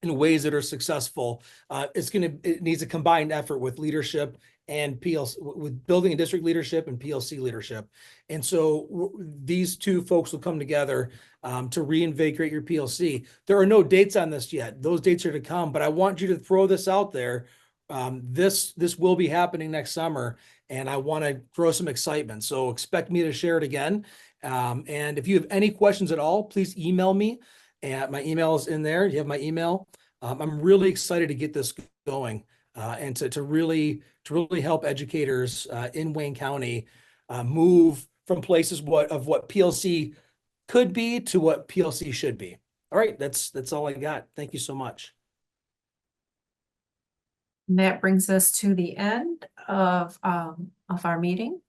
in ways that are successful, it needs a combined effort with leadership and PLC, with building and district leadership and PLC leadership. And so these two folks will come together to reinvigorate your PLC. There are no dates on this yet. Those dates are to come, but I want you to throw this out there. This will be happening next summer, and I want to throw some excitement. So expect me to share it again. And if you have any questions at all, please email me. And my email is in there. You have my email. I'm really excited to get this going and to really help educators in Wayne County move from places of what PLC could be to what PLC should be. All right, that's all I got. Thank you so much. And that brings us to the end of our meeting.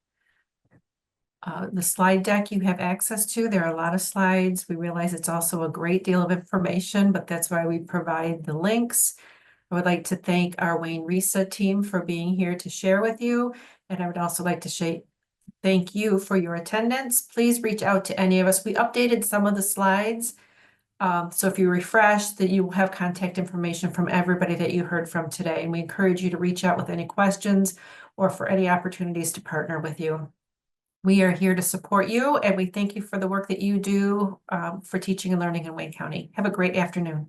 The slide deck you have access to, there are a lot of slides. We realize it's also a great deal of information, but that's why we provide the links. I would like to thank our Wayne RISA team for being here to share with you. And I would also like to thank you for your attendance. Please reach out to any of us. We updated some of the slides. So if you refresh, that you will have contact information from everybody that you heard from today. And we encourage you to reach out with any questions or for any opportunities to partner with you. We are here to support you, and we thank you for the work that you do for teaching and learning in Wayne County. Have a great afternoon.